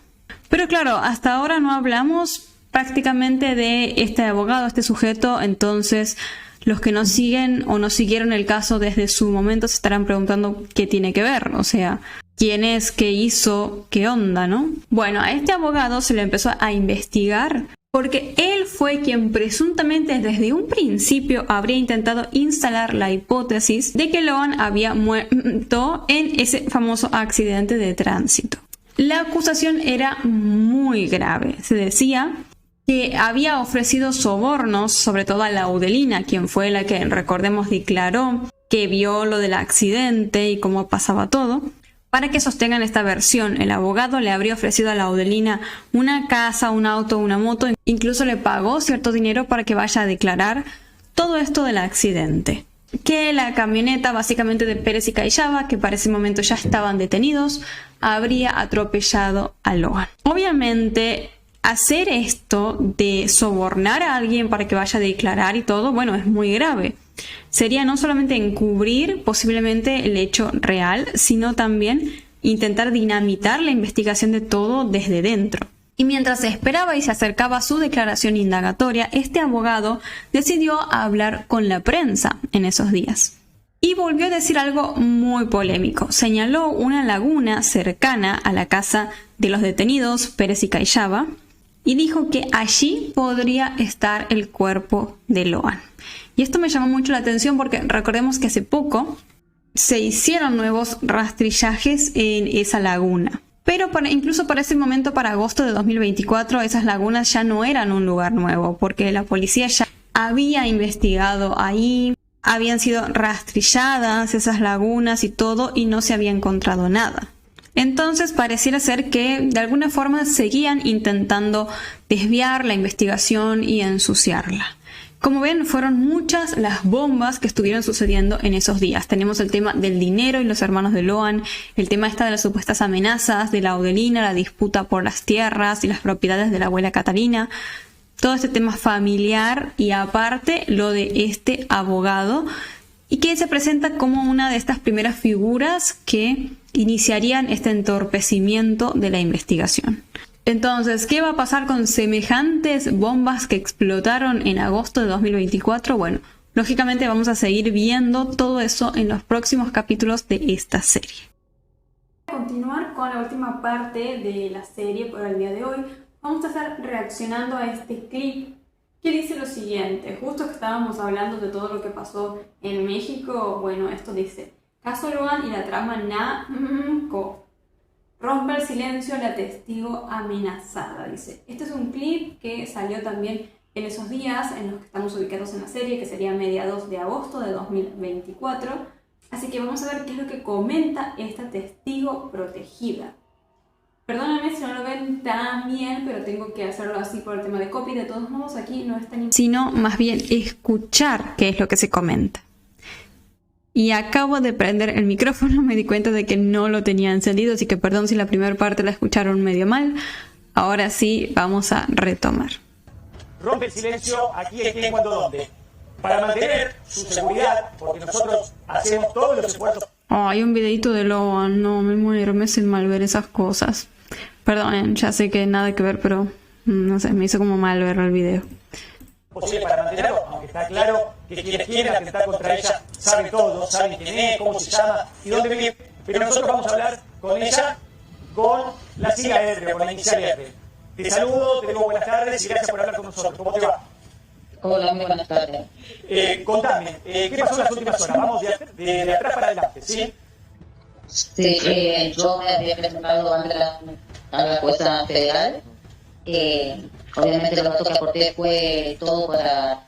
Pero claro, hasta ahora no hablamos prácticamente de este abogado, este sujeto, entonces los que no siguen o no siguieron el caso desde su momento se estarán preguntando qué tiene que ver, o sea, quién es, qué hizo, qué onda, ¿no? Bueno, a este abogado se le empezó a investigar porque él fue quien presuntamente desde un principio habría intentado instalar la hipótesis de que Loan había muerto en ese famoso accidente de tránsito. La acusación era muy grave. Se decía que había ofrecido sobornos, sobre todo a Laudelina, quien fue la que, recordemos, declaró que vio lo del accidente y cómo pasaba todo. Para que sostengan esta versión, el abogado le habría ofrecido a Laudelina una casa, un auto, una moto, incluso le pagó cierto dinero para que vaya a declarar todo esto del accidente. Que la camioneta básicamente de Pérez y Cayaba, que para ese momento ya estaban detenidos, habría atropellado a Loan. Obviamente, hacer esto de sobornar a alguien para que vaya a declarar y todo, bueno, es muy grave. Sería no solamente encubrir posiblemente el hecho real, sino también intentar dinamitar la investigación de todo desde dentro. Y mientras se esperaba y se acercaba su declaración indagatoria, este abogado decidió hablar con la prensa en esos días. Y volvió a decir algo muy polémico. Señaló una laguna cercana a la casa de los detenidos Pérez y Cayaba y dijo que allí podría estar el cuerpo de Loan. Y esto me llamó mucho la atención porque recordemos que hace poco se hicieron nuevos rastrillajes en esa laguna. Pero incluso para ese momento, para agosto de 2024, esas lagunas ya no eran un lugar nuevo, porque la policía ya había investigado ahí, habían sido rastrilladas esas lagunas y todo, y no se había encontrado nada. Entonces pareciera ser que de alguna forma seguían intentando desviar la investigación y ensuciarla. Como ven, fueron muchas las bombas que estuvieron sucediendo en esos días. Tenemos el tema del dinero y los hermanos de Loan, el tema de las supuestas amenazas de Laudelina, la disputa por las tierras y las propiedades de la abuela Catalina, todo este tema familiar y aparte lo de este abogado, y que se presenta como una de estas primeras figuras que iniciarían este entorpecimiento de la investigación. Entonces, ¿qué va a pasar con semejantes bombas que explotaron en agosto de 2024? Bueno, lógicamente vamos a seguir viendo todo eso en los próximos capítulos de esta serie. Para continuar con la última parte de la serie por el día de hoy, vamos a estar reaccionando a este clip que dice lo siguiente. Justo que estábamos hablando de todo lo que pasó en México, bueno, esto dice: Caso Loan y la trama Namco. Rompe el silencio la testigo amenazada, dice. Este es un clip que salió también en esos días en los que estamos ubicados en la serie, que sería mediados de agosto de 2024. Así que vamos a ver qué es lo que comenta esta testigo protegida. Perdónenme si no lo ven tan bien, pero tengo que hacerlo así por el tema de copy. De todos modos, aquí no es tan... sino más bien escuchar qué es lo que se comenta. Y acabo de prender el micrófono, me di cuenta de que no lo tenía encendido, así que perdón si la primera parte la escucharon medio mal. Ahora sí, vamos a retomar. Rompe el silencio aquí, quién, cuándo, dónde. Para mantener su seguridad, porque nosotros hacemos todos los esfuerzos. Oh, hay un videito de Loan, no, me muero, me hacen mal ver esas cosas. Perdonen, ya sé que nada que ver, pero no sé, me hizo como mal ver el video. Posible para mantenerlo, aunque está claro que quienes quieren atentar contra ella saben todo, saben quién es, cómo se llama y dónde vive. Pero nosotros vamos a hablar con ella con la sigla R, con la inicial R. Te saludo, te digo buenas tardes y gracias por hablar con nosotros. ¿Cómo te va? Hola, muy buenas tardes. Contame, ¿qué pasó en las últimas horas? Vamos de atrás para adelante, ¿sí? Sí, yo me había presentado ante a la jueza federal. Obviamente los datos que aporté fue todo para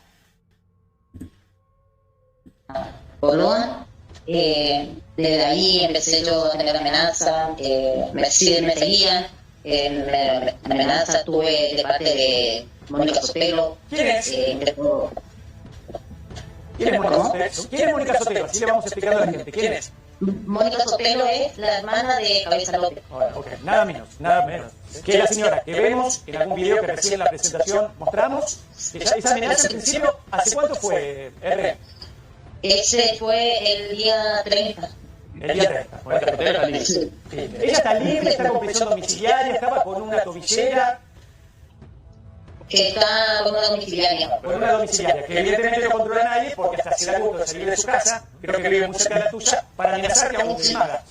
Loan. Desde ahí empecé yo a tener amenazas, me seguían, me amenazas tuve de parte de Mónica Sotelo. ¿Quién es? ¿Quién es Mónica Sotelo? ¿Quién es Mónica Sotelo? Así le vamos explicando a la gente. ¿Quién es? Mónica Sotelo es la hermana de Cabeza López. Okay. Nada menos. Que es la señora que vemos en algún video que recién en la presentación mostramos. Esa amenaza, en principio, ¿hace cuánto fue, R? Ese fue el día 30. El día 30. Mónica Sotelo está libre. Sí. Ella está libre, está con prisión domiciliaria, estaba con una tobillera. Que está con una domiciliaria. Con una domiciliaria, que evidentemente no controla a nadie porque hasta se da gusto de salir de su casa, creo que vive muy cerca de la tuya, para amenazarte a un filmada.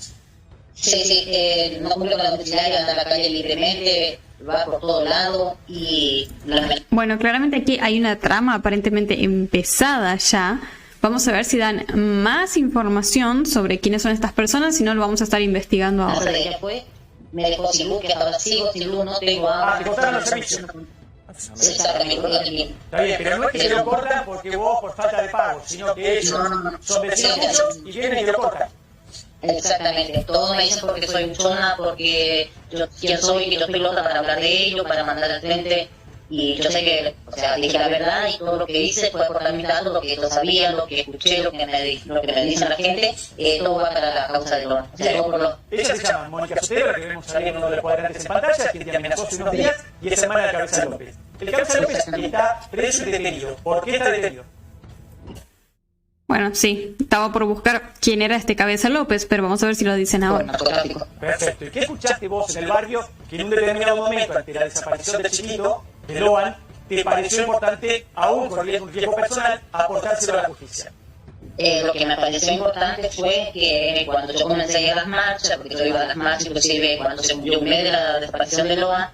Sí, no cumple con la domiciliaria, anda a la calle libremente, va por todos lados y... Bueno, claramente aquí hay una trama aparentemente empezada ya. Vamos a ver si dan más información sobre quiénes son estas personas, si no lo vamos a estar investigando ahora. Ella fue, me dejó sin luz, que ahora sigo sin luz, no tengo agua. Te cortaron los servicios. Exactamente. Está bien, pero no es que se lo cortan porque vos por falta de pago, sino que ellos son vecinos tuyos y vienen y lo cortan. Exactamente, todos me dicen porque soy buchona, porque yo quién soy, que yo estoy loca para hablar de ello, para mandar al frente. Y yo sé que, o sea, dije la verdad y todo lo que hice fue aportar mis datos, lo que yo sabía, lo que escuché, lo que me dice la gente, todo va para la causa de Loan. O sea, todo por Loan. Ella se llama Mónica Sotelo, la que vemos ahí en uno de los cuadrantes en pantalla, quien te amenazó hace unos días, y es hermana de Cabeza López. El Cabeza López está preso y detenido. ¿Por qué está detenido? Bueno, sí, estaba por buscar quién era este Cabeza López, pero vamos a ver si lo dicen ahora. Perfecto. ¿Y qué escuchaste vos en el barrio que en un determinado momento, ante la desaparición del chiquito, de Loan, te pareció importante, aún con riesgo personal, aportárselo a la justicia? Lo que me pareció importante fue que cuando yo comencé a ir a las marchas, porque yo iba a las marchas, inclusive cuando se cumplió un mes de la desaparición de Loan,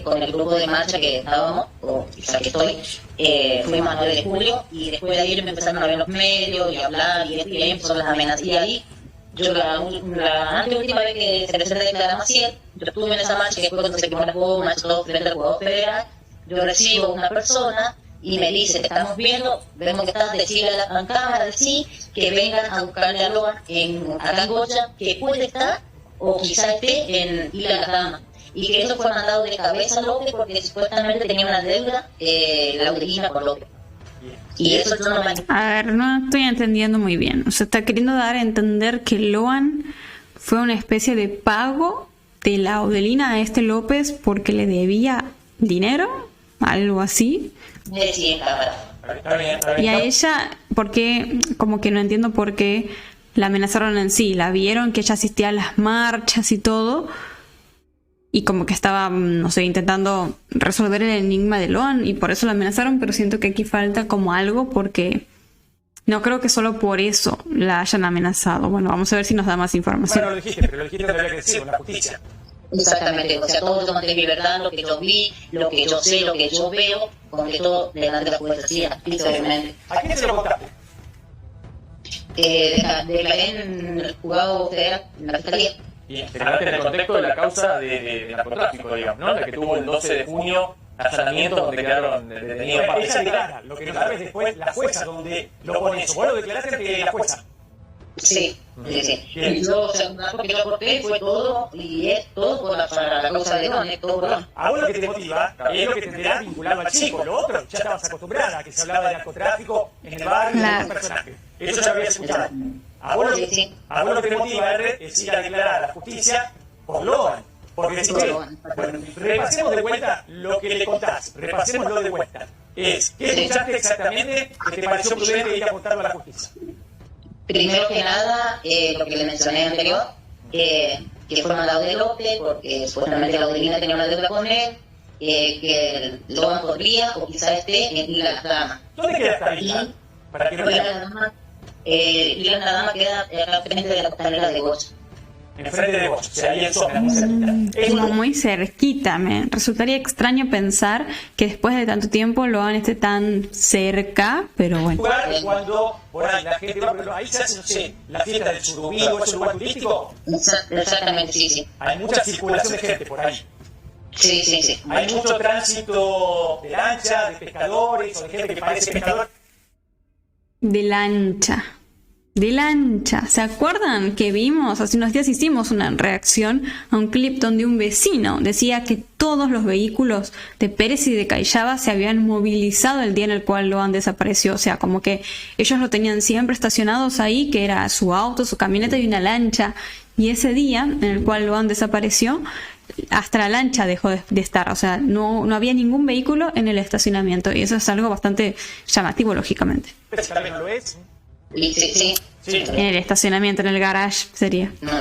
con el grupo de marcha que estábamos, o quizá que estoy, fuimos a 9 de julio y después de ahí ellos me empezaron a ver en los medios y a hablar y ahí empezaron las amenazas. Y ahí, yo la última vez que se presenta Clara Maciel, yo estuve en esa marcha que fue cuando se quemó la goma, todo frente al jugador federal. Yo recibo a una persona y me dice, te estamos viendo, vemos que estás, decirle a la cámara, sí, que vengan a buscarle a Loan acá en Goya, que puede estar o quizá esté en Isla Las Damas. Y que eso fue mandado de Cabeza López porque supuestamente tenía una deuda, la Aurelina con López. Y eso yo no me... A ver, no estoy entendiendo muy bien. O sea, está queriendo dar a entender que Loan fue una especie de pago de la Aurelina a este López porque le debía dinero, algo así. Sí, en cámara. Y a ella, porque como que no entiendo por qué la amenazaron en sí. La vieron que ella asistía a las marchas y todo. Y como que estaba, no sé, intentando resolver el enigma de Loan y por eso la amenazaron, pero siento que aquí falta como algo porque no creo que solo por eso la hayan amenazado. Bueno, vamos a ver si nos da más información. Bueno, lo dijiste, pero lo dijiste donde había que decirlo, en la justicia. Exactamente, o sea, todo yo mantengo mi verdad, lo que yo vi, lo que yo sé, lo que yo veo, con que todo delante de la jueza, sí, obviamente. ¿A quién se lo contaste? Declaré en el juzgado federal, en la fiscalía. Y declaraste en el contexto de la causa de narcotráfico, digamos, ¿no? La que tuvo el 12 de junio allanamientos donde quedaron detenidos. Ella declara, lo que no sabes después, la jueza donde lo pone eso. Vos lo declaraste ante la jueza. Sí. Y yo, o sea, un dato que yo aporté fue todo, y es todo para la causa de Loan, es todo por Loan. A vos lo que te motiva es lo que tendrás vinculado al chico. Lo otro, ya estabas acostumbrada a que se hablaba de narcotráfico en el barrio y de los personajes. Eso ya lo habías escuchado. A vos lo que te motiva es ir a declarar a la justicia por Loan. Porque decís que, bueno, repasemos de vuelta lo que le contás, repasémoslo de vuelta. ¿Qué escuchaste exactamente que te pareció prudente ir a contarlo a la justicia? Primero que nada, lo que le mencioné anterior, que fue mandado de López, porque supuestamente la Laudelina tenía una deuda con él, que Loan podría, o quizá esté en Isla Las Damas. ¿Dónde queda esta isla? Para que no Isla Las Damas, Isla Las Damas queda al frente de la costanera de Goya. enfrente de vos, o sea, ahí en zona, muy cerquita. Es Como un- muy cerquita. Me resultaría extraño pensar que después de tanto tiempo Loan esté tan cerca, pero bueno. lugar cuando por ahí la gente va, pero ahí se hace, no sé, la fiesta del Surubí o ese lugar turístico, Exactamente, sí. hay mucha circulación de gente por ahí. Sí. Hay mucho tránsito de lancha, de pescadores o de gente que parece pescador. De lancha. De lancha. ¿Se acuerdan que vimos? Hace unos días hicimos una reacción a un clip donde un vecino decía que todos los vehículos de Pérez y de Callaba se habían movilizado el día en el cual Loan desapareció. O sea, como que ellos lo tenían siempre estacionados ahí, que era su auto, su camioneta y una lancha. Y ese día en el cual Loan desapareció, hasta la lancha dejó de estar. O sea, no había ningún vehículo en el estacionamiento. Y eso es algo bastante llamativo, lógicamente. Pero tal vez no lo es. Sí. Sí, En el estacionamiento, en el garage, sería. No.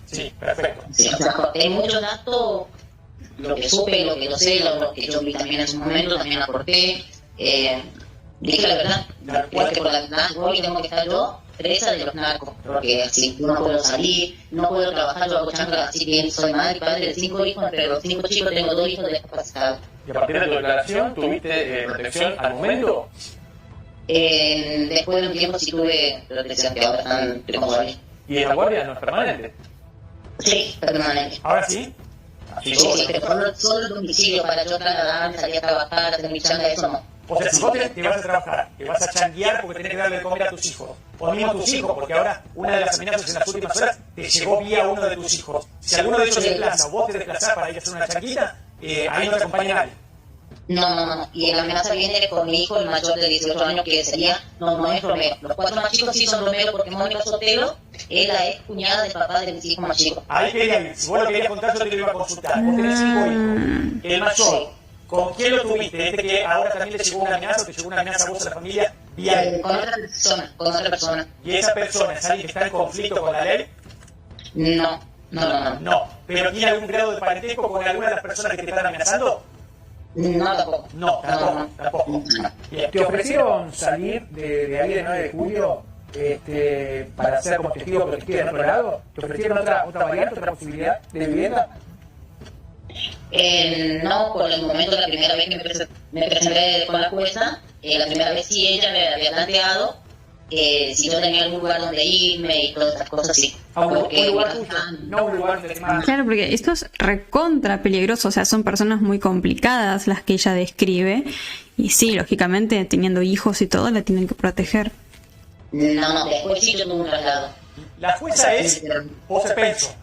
sí, perfecto. Sí, o sea, aporté muchos datos, lo que supe, lo que no sé, lo que yo vi también en su momento, también aporté. Dije la verdad, porque por la verdad hoy tengo que estar yo presa de los narcos, porque así no puedo salir, no puedo trabajar, yo hago chancla, así que soy madre y padre de 5 hijos, entre los 5 chicos tengo 2 hijos discapacitados. Y a partir de tu declaración, ¿tuviste protección al momento? Después de un tiempo sí tuve protección, que ahora están todavía. ¿Y en la guardia no es permanente? Sí, permanente. Ahora sí, Así Sí, que, pero solo el domicilio para yo trasladarme, salir a trabajar, hacer mi changa, eso no. o sea, si vos te vas a trabajar, te vas a changuear porque tenés que darle de comer a tus hijos, o mismo a tus hijos, porque ahora una de las amenazas en las últimas horas te llegó vía uno de tus hijos. Si alguno de ellos se desplaza o vos te desplazás para ir a hacer una changuita, ahí no te acompaña nadie. No. Y la amenaza viene con mi hijo, el mayor de 18 años, que sería, no es Romero. Los 4 más chicos sí son Romero porque Mónica Sotelo es la ex cuñada del papá de mis hijos más chicos. Ahí quería ir. Si vos lo querías contar, yo te lo iba a consultar. Vos tenés 5 hijos. El mayor, ¿con quién lo tuviste? Este que ahora también le llegó una amenaza, o te llegó una amenaza a vos a la familia, vía él. Con otra persona. Y esa persona es alguien que está en conflicto con la ley. No. No. ¿Pero tiene algún grado de parentesco con alguna de las personas que te están amenazando? No, tampoco. No, tampoco. Bien. ¿Te ofrecieron salir de ahí de 9 de julio para ser como testigo protegido en otro lado? ¿Te ofrecieron otra variante, otra posibilidad de vivienda? No, por el momento, la primera vez que me presenté con la jueza, la primera vez sí ella me había planteado si yo tenía algún lugar donde irme y todas esas cosas, sí. A un Porque lugar tuyo, no un lugar donde más. Claro, porque esto es recontra peligroso, o sea, son personas muy complicadas las que ella describe. Y sí, lógicamente, teniendo hijos y todo, la tienen que proteger. No, después sí yo tuve un traslado. La jueza es José Penso.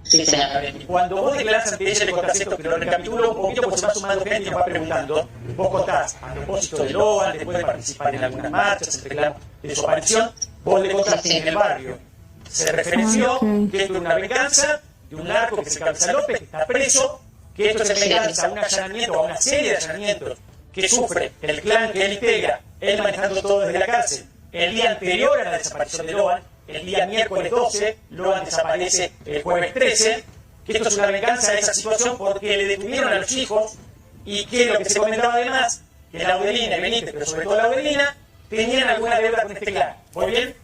Sí, señor. Y cuando vos declarás ante ella, le contás esto, que lo recapitulo un poquito porque se va sumando gente y nos va preguntando. Vos contás, a propósito de Loan, después de participar en algunas marchas, en reclamo de su aparición, vos le contás que en el barrio se referenció que esto es una venganza de un narco que se cabeza López, que está preso, que esto es venganza a un allanamiento, a una serie de allanamientos que sufre el clan que él integra, él manejando todo desde la cárcel, el día anterior a la desaparición de Loan, el día miércoles 12, Loan desaparece el jueves 13, que esto es una venganza de esa situación porque le detuvieron a los hijos y que lo que se comentaba además, que Laudelina y Benítez, pero sobre todo Laudelina, tenían alguna deuda con este clan. ¿Muy bien?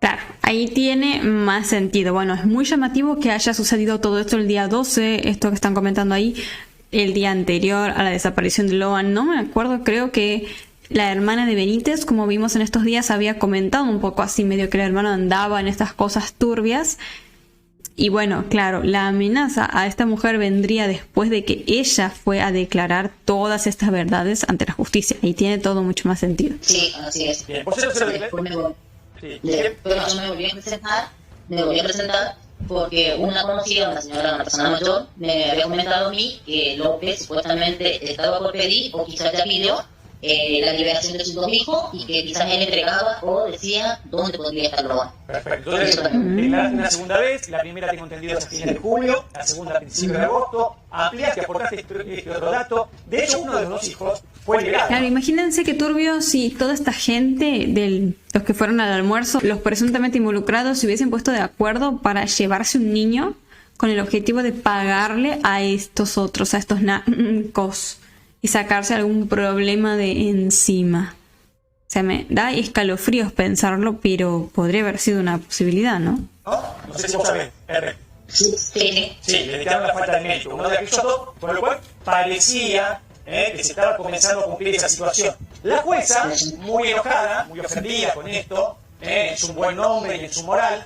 Claro, ahí tiene más sentido. Bueno, es muy llamativo que haya sucedido todo esto el día 12, esto que están comentando ahí, el día anterior a la desaparición de Loan. No me acuerdo, creo que la hermana de Benítez, como vimos en estos días, había comentado un poco así, medio que la hermana andaba en estas cosas turbias. Y bueno, claro, la amenaza a esta mujer vendría después de que ella fue a declarar todas estas verdades ante la justicia. Y tiene todo mucho más sentido. Sí, así es. Bien, ¿vos eso se lo Después declarás? yo me volví a presentar porque una conocida, una persona mayor, me había comentado a mí que López supuestamente estaba por pedir, o quizás ya pidió, la liberación de sus 2 hijos y que quizás él entregaba o decía dónde podría estar Loan. Perfecto. Entonces, declaraste una segunda vez, la primera tengo entendido es a fines de julio, la segunda a principios de agosto, ampliaste, aportaste este otro dato. De hecho, uno de los 2 hijos fue liberado. Claro, imagínense que turbio si toda esta gente, los que fueron al almuerzo, los presuntamente involucrados, se hubiesen puesto de acuerdo para llevarse un niño con el objetivo de pagarle a estos otros, a estos nacos, y sacarse algún problema de encima. O sea, me da escalofríos pensarlo, pero podría haber sido una posibilidad, ¿no? No sé si vos sabés, R. Sí. Sí, le dictaron la falta de mérito. Uno de aquellos dos, por lo cual parecía que se estaba comenzando a cumplir esa situación. La jueza, muy enojada, muy ofendida con esto, en su buen nombre y en su moral,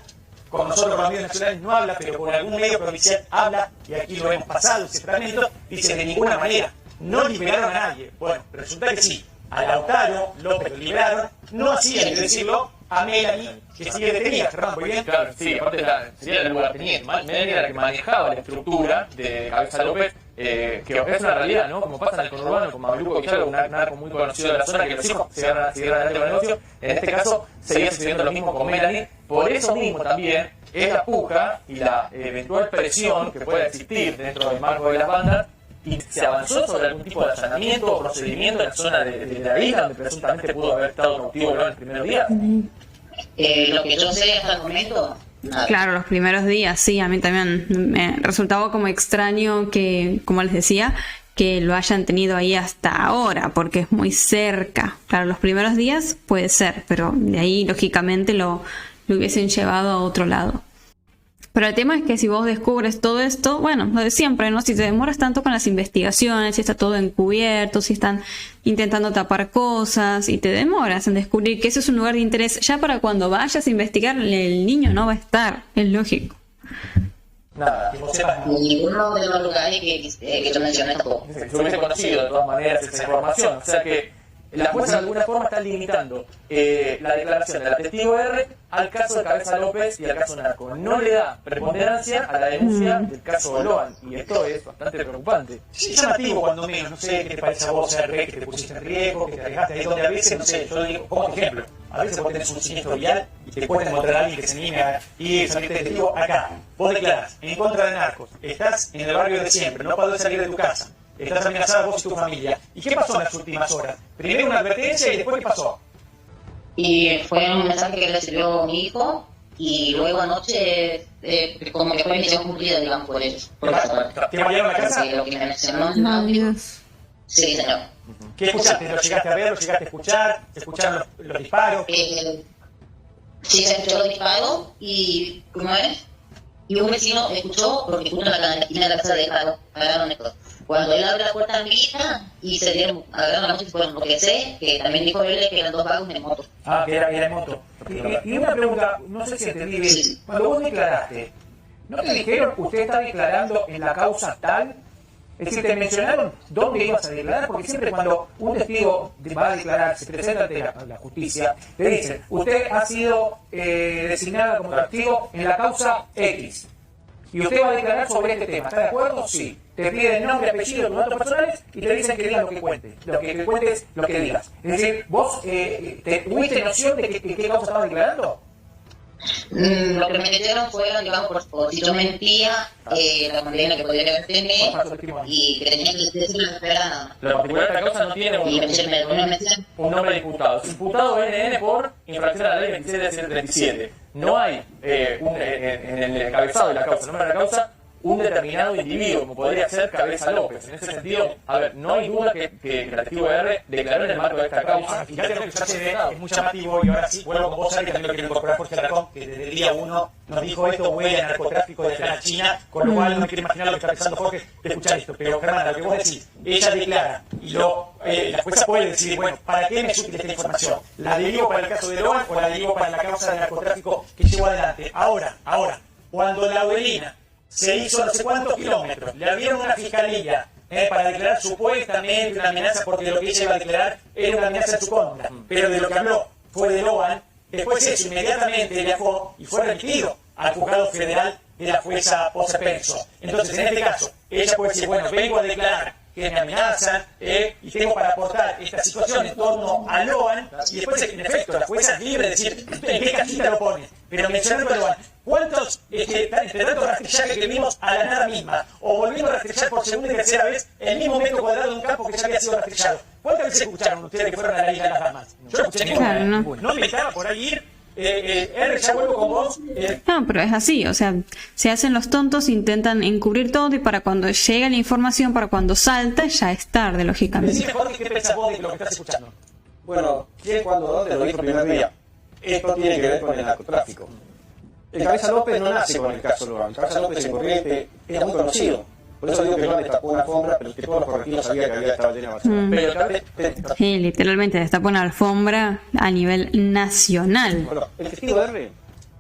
con nosotros los medios nacionales no habla, pero con algún medio provincial habla, y aquí lo hemos pasado, ese tratamiento, dice de ninguna manera, no liberaron a nadie. Bueno, resulta que sí, a Lautaro López lo liberaron, no así, hay que decirlo, a Melanie, que sigue detenida. Fernando, muy bien. Claro, sí, aparte sería la lugarteniente. Melanie era la que manejaba la estructura de Cabeza López, que es una realidad, ¿no? Como pasa en el conurbano, con Mameluco Villalba, un narco muy conocido de la zona, que los hijos se van adelante con el negocio. En este caso, seguía sucediendo lo mismo con Melanie. Por eso mismo también es la puja y la eventual presión que pueda existir dentro del marco de las bandas. Y se avanzó sobre algún tipo de allanamiento o procedimiento en la zona de la isla donde presuntamente pudo haber estado cautivo en los primeros días. Lo que yo sé hasta el momento, nada. Claro, los primeros días, sí, a mí también me resultaba como extraño que, como les decía, que lo hayan tenido ahí hasta ahora, porque es muy cerca. Claro, los primeros días puede ser, pero de ahí, lógicamente, lo hubiesen llevado a otro lado. Pero el tema es que si vos descubres todo esto, bueno, lo de siempre, ¿no? Si te demoras tanto con las investigaciones, si está todo encubierto, si están intentando tapar cosas y te demoras en descubrir que eso es un lugar de interés, ya para cuando vayas a investigar el niño no va a estar, es lógico. Nada, que vos sepas. Ninguno de los lugares que yo mencioné tampoco. Se hubiese conocido de todas maneras esa información. O sea que la jueza de alguna forma está limitando la declaración de la testigo R al caso de Cabeza López y al caso Narco. No le da preponderancia a la denuncia del caso Loan. Y esto es bastante preocupante. Sí, llamativo cuando menos, no sé qué te parece a vos, R, que te pusiste en riesgo, que te arriesgaste ahí donde a veces, no sé, yo digo, como ejemplo, a veces vos tenés un siniestro vial y te pueden encontrar a alguien que se anime a ir, salirte de testigo acá. Vos declarás en contra de narcos, estás en el barrio de siempre, no podés salir de tu casa, estás amenazada vos y tu familia. ¿Y qué pasó en las últimas horas? Primero una advertencia y después ¿qué pasó? Y fue un mensaje que recibió mi hijo y luego anoche como que fue misión cumplida, digamos, por ellos. ¿Te enviaron a la casa? Sí, lo que me mencionó. No, Dios. Sí, señor. ¿Qué escuchaste? ¿Lo llegaste a ver? ¿Lo llegaste a escuchar? ¿Escucharon los disparos? Sí, se escuchó los disparos y, ¿cómo es? Y un vecino escuchó, porque justo en la esquina de la casa de disparos, agarraron esto. Cuando él abre la puerta a mi hija y se dieron, agarraron la moto y fueron, porque sé que también dijo él que eran dos vagos en moto. Ah, que era en moto. Y una pregunta, no sé si entendí bien. Cuando vos declaraste, ¿no te dijeron usted está declarando en la causa tal? Es decir, ¿te mencionaron dónde ibas a declarar? Porque siempre cuando un testigo va a declarar, se presenta ante la justicia, le dicen, usted ha sido designada como testigo en la causa X. Y usted va a declarar sobre este tema. ¿Está de acuerdo? Sí. Te piden nombre, apellido, tus datos personales y te dicen que digas lo que cuentes. Lo que cuentes, lo que digas. Es decir, ¿vos tuviste noción de qué causa estabas declarando? Lo que me dijeron fueron, digamos, por si yo mentía, la condena que podía haber tenido y que tenía que decir la verdad nada más. Lo particular de esta causa no tiene un nombre de imputado. Es imputado NN por infracción a la ley 27 No hay en el encabezado de la causa, nombre de la causa, un determinado individuo, como podría ser Cabeza López. En ese sentido, a ver, no hay duda que el activo R declaró en el marco de esta causa. Fíjate lo que ya se ve, es muy llamativo y ahora sí, vuelvo con vos, Ari, que también lo quiero incorporar Jorge Alarcón, que desde el día 1 nos dijo esto, huele a narcotráfico de acá a China, con lo cual no me quiero imaginar lo que está pensando Jorge de escuchar esto. Pero Germán, lo que vos decís, ella declara y la jueza puede decir, bueno, ¿para qué me es útil esta información? ¿La derivo para el caso de Loan o la derivo para la causa de narcotráfico que llevó adelante? Ahora, cuando Laudelina se hizo no sé cuántos kilómetros, le abrieron una fiscalía para declarar supuestamente una amenaza, porque lo que ella iba a declarar era una amenaza en su contra, pero de lo que habló fue de Loan. Después eso inmediatamente viajó y fue remitido al juzgado federal de la jueza Pose Penso. Entonces, en este caso, ella puede decir, bueno, vengo a declarar que me amenazan y tengo para aportar esta situación en torno a Loan, y después, en efecto, la jueza es libre de decir en qué cajita lo pone, pero mencionando a Loan, ¿cuántos, entre tanto rastrillaje que vimos a la nada misma, o volviendo a rastrillar por segunda y tercera vez el mismo metro cuadrado de un campo que ya había sido rastrillado? ¿Cuántas veces escucharon ustedes que fueron a la Isla de las Damas? Yo no escuché ninguna. Claro, no. No me estaba por ahí ir. R, ya vuelvo con vos. No, pero es así, o sea, se hacen los tontos, intentan encubrir todo y para cuando llega la información, para cuando salta, ya es tarde, lógicamente. Decime, Jorge, ¿qué pensás vos de lo que estás escuchando? Bueno, ¿quién, cuándo, dónde? Lo dijo el primer día. Esto tiene que ver con el narcotráfico. El Cabeza López no nace con el caso Loan. El Cabeza López en Corrientes era muy conocido. Por eso digo que Loan destapó una alfombra, pero que todos los correctivos sabían que había estado llena de basura. Sí, literalmente destapó una alfombra a nivel nacional. Bueno, el testigo R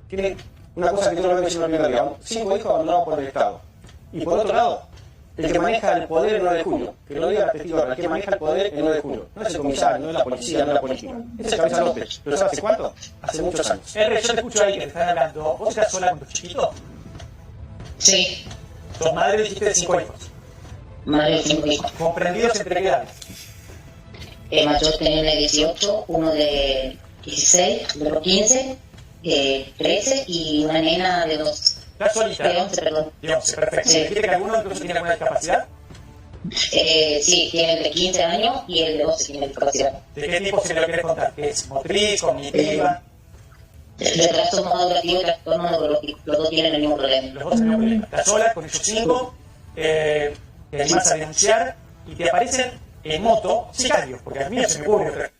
tiene una cosa que yo no lo mencioné en el primer día. 5 hijos abandonados por el Estado. Y por otro lado, el que maneja el poder el 9 de julio, que lo diga el testigo R, el que maneja el poder el 9 de julio. No es el comisario, no es la policía, no es la política. Es el Cabeza López. ¿Pero sabes hace cuánto? Hace muchos años. R, yo te escucho ahí que te están hablando. ¿Vos estás sola con tus chiquitos? Sí, Sos madre, dijiste, de 5 hijos. madre de 5 hijos. ¿Comprendidos entre qué edades? El mayor tiene 18, uno de 16, otro 15, 13 y una nena de 2. ¿Estás solita? De 11, perdón. De 11, perfecto. Sí. ¿Dijiste que alguno incluso tiene alguna discapacidad? Sí, tiene el de 15 años y el de 12 tiene discapacidad. ¿De qué tipo se me lo querés contar? ¿Qué es? ¿Motriz, cognitiva? Retraso modulativo y trastorno neurológico, los dos tienen el mismo problema. Los dos tenemos problemas. Estás sola con ellos 5, te animás a denunciar y te aparecen en moto sicarios, porque a mí no se me ocurre.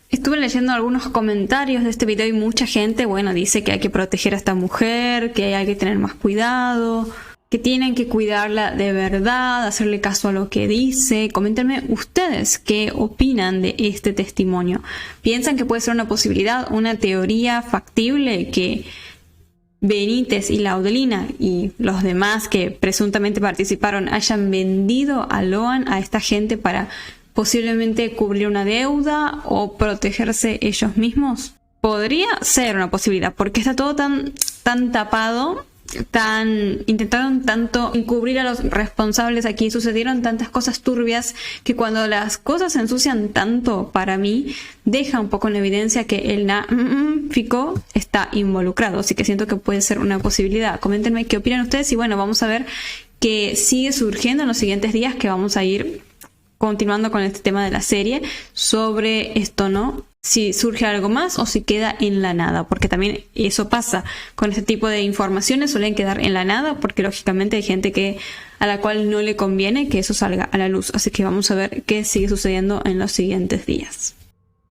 Estuve leyendo algunos comentarios de este video y mucha gente, bueno, dice que hay que proteger a esta mujer, que hay que tener más cuidado, que tienen que cuidarla de verdad, hacerle caso a lo que dice. Coméntenme ustedes qué opinan de este testimonio. ¿Piensan que puede ser una posibilidad, una teoría factible que Benítez y Laudelina y los demás que presuntamente participaron hayan vendido a Loan a esta gente para posiblemente cubrir una deuda o protegerse ellos mismos? Podría ser una posibilidad porque está todo tan tapado. Intentaron tanto encubrir a los responsables aquí, sucedieron tantas cosas turbias que cuando las cosas se ensucian tanto, para mí deja un poco en evidencia que el Fico está involucrado, así que siento que puede ser una posibilidad. Coméntenme qué opinan ustedes y bueno, vamos a ver qué sigue surgiendo en los siguientes días, que vamos a ir continuando con este tema de la serie sobre esto, ¿no? Si surge algo más o si queda en la nada, porque también eso pasa con este tipo de informaciones, suelen quedar en la nada porque lógicamente hay gente a la cual no le conviene que eso salga a la luz, así que vamos a ver qué sigue sucediendo en los siguientes días.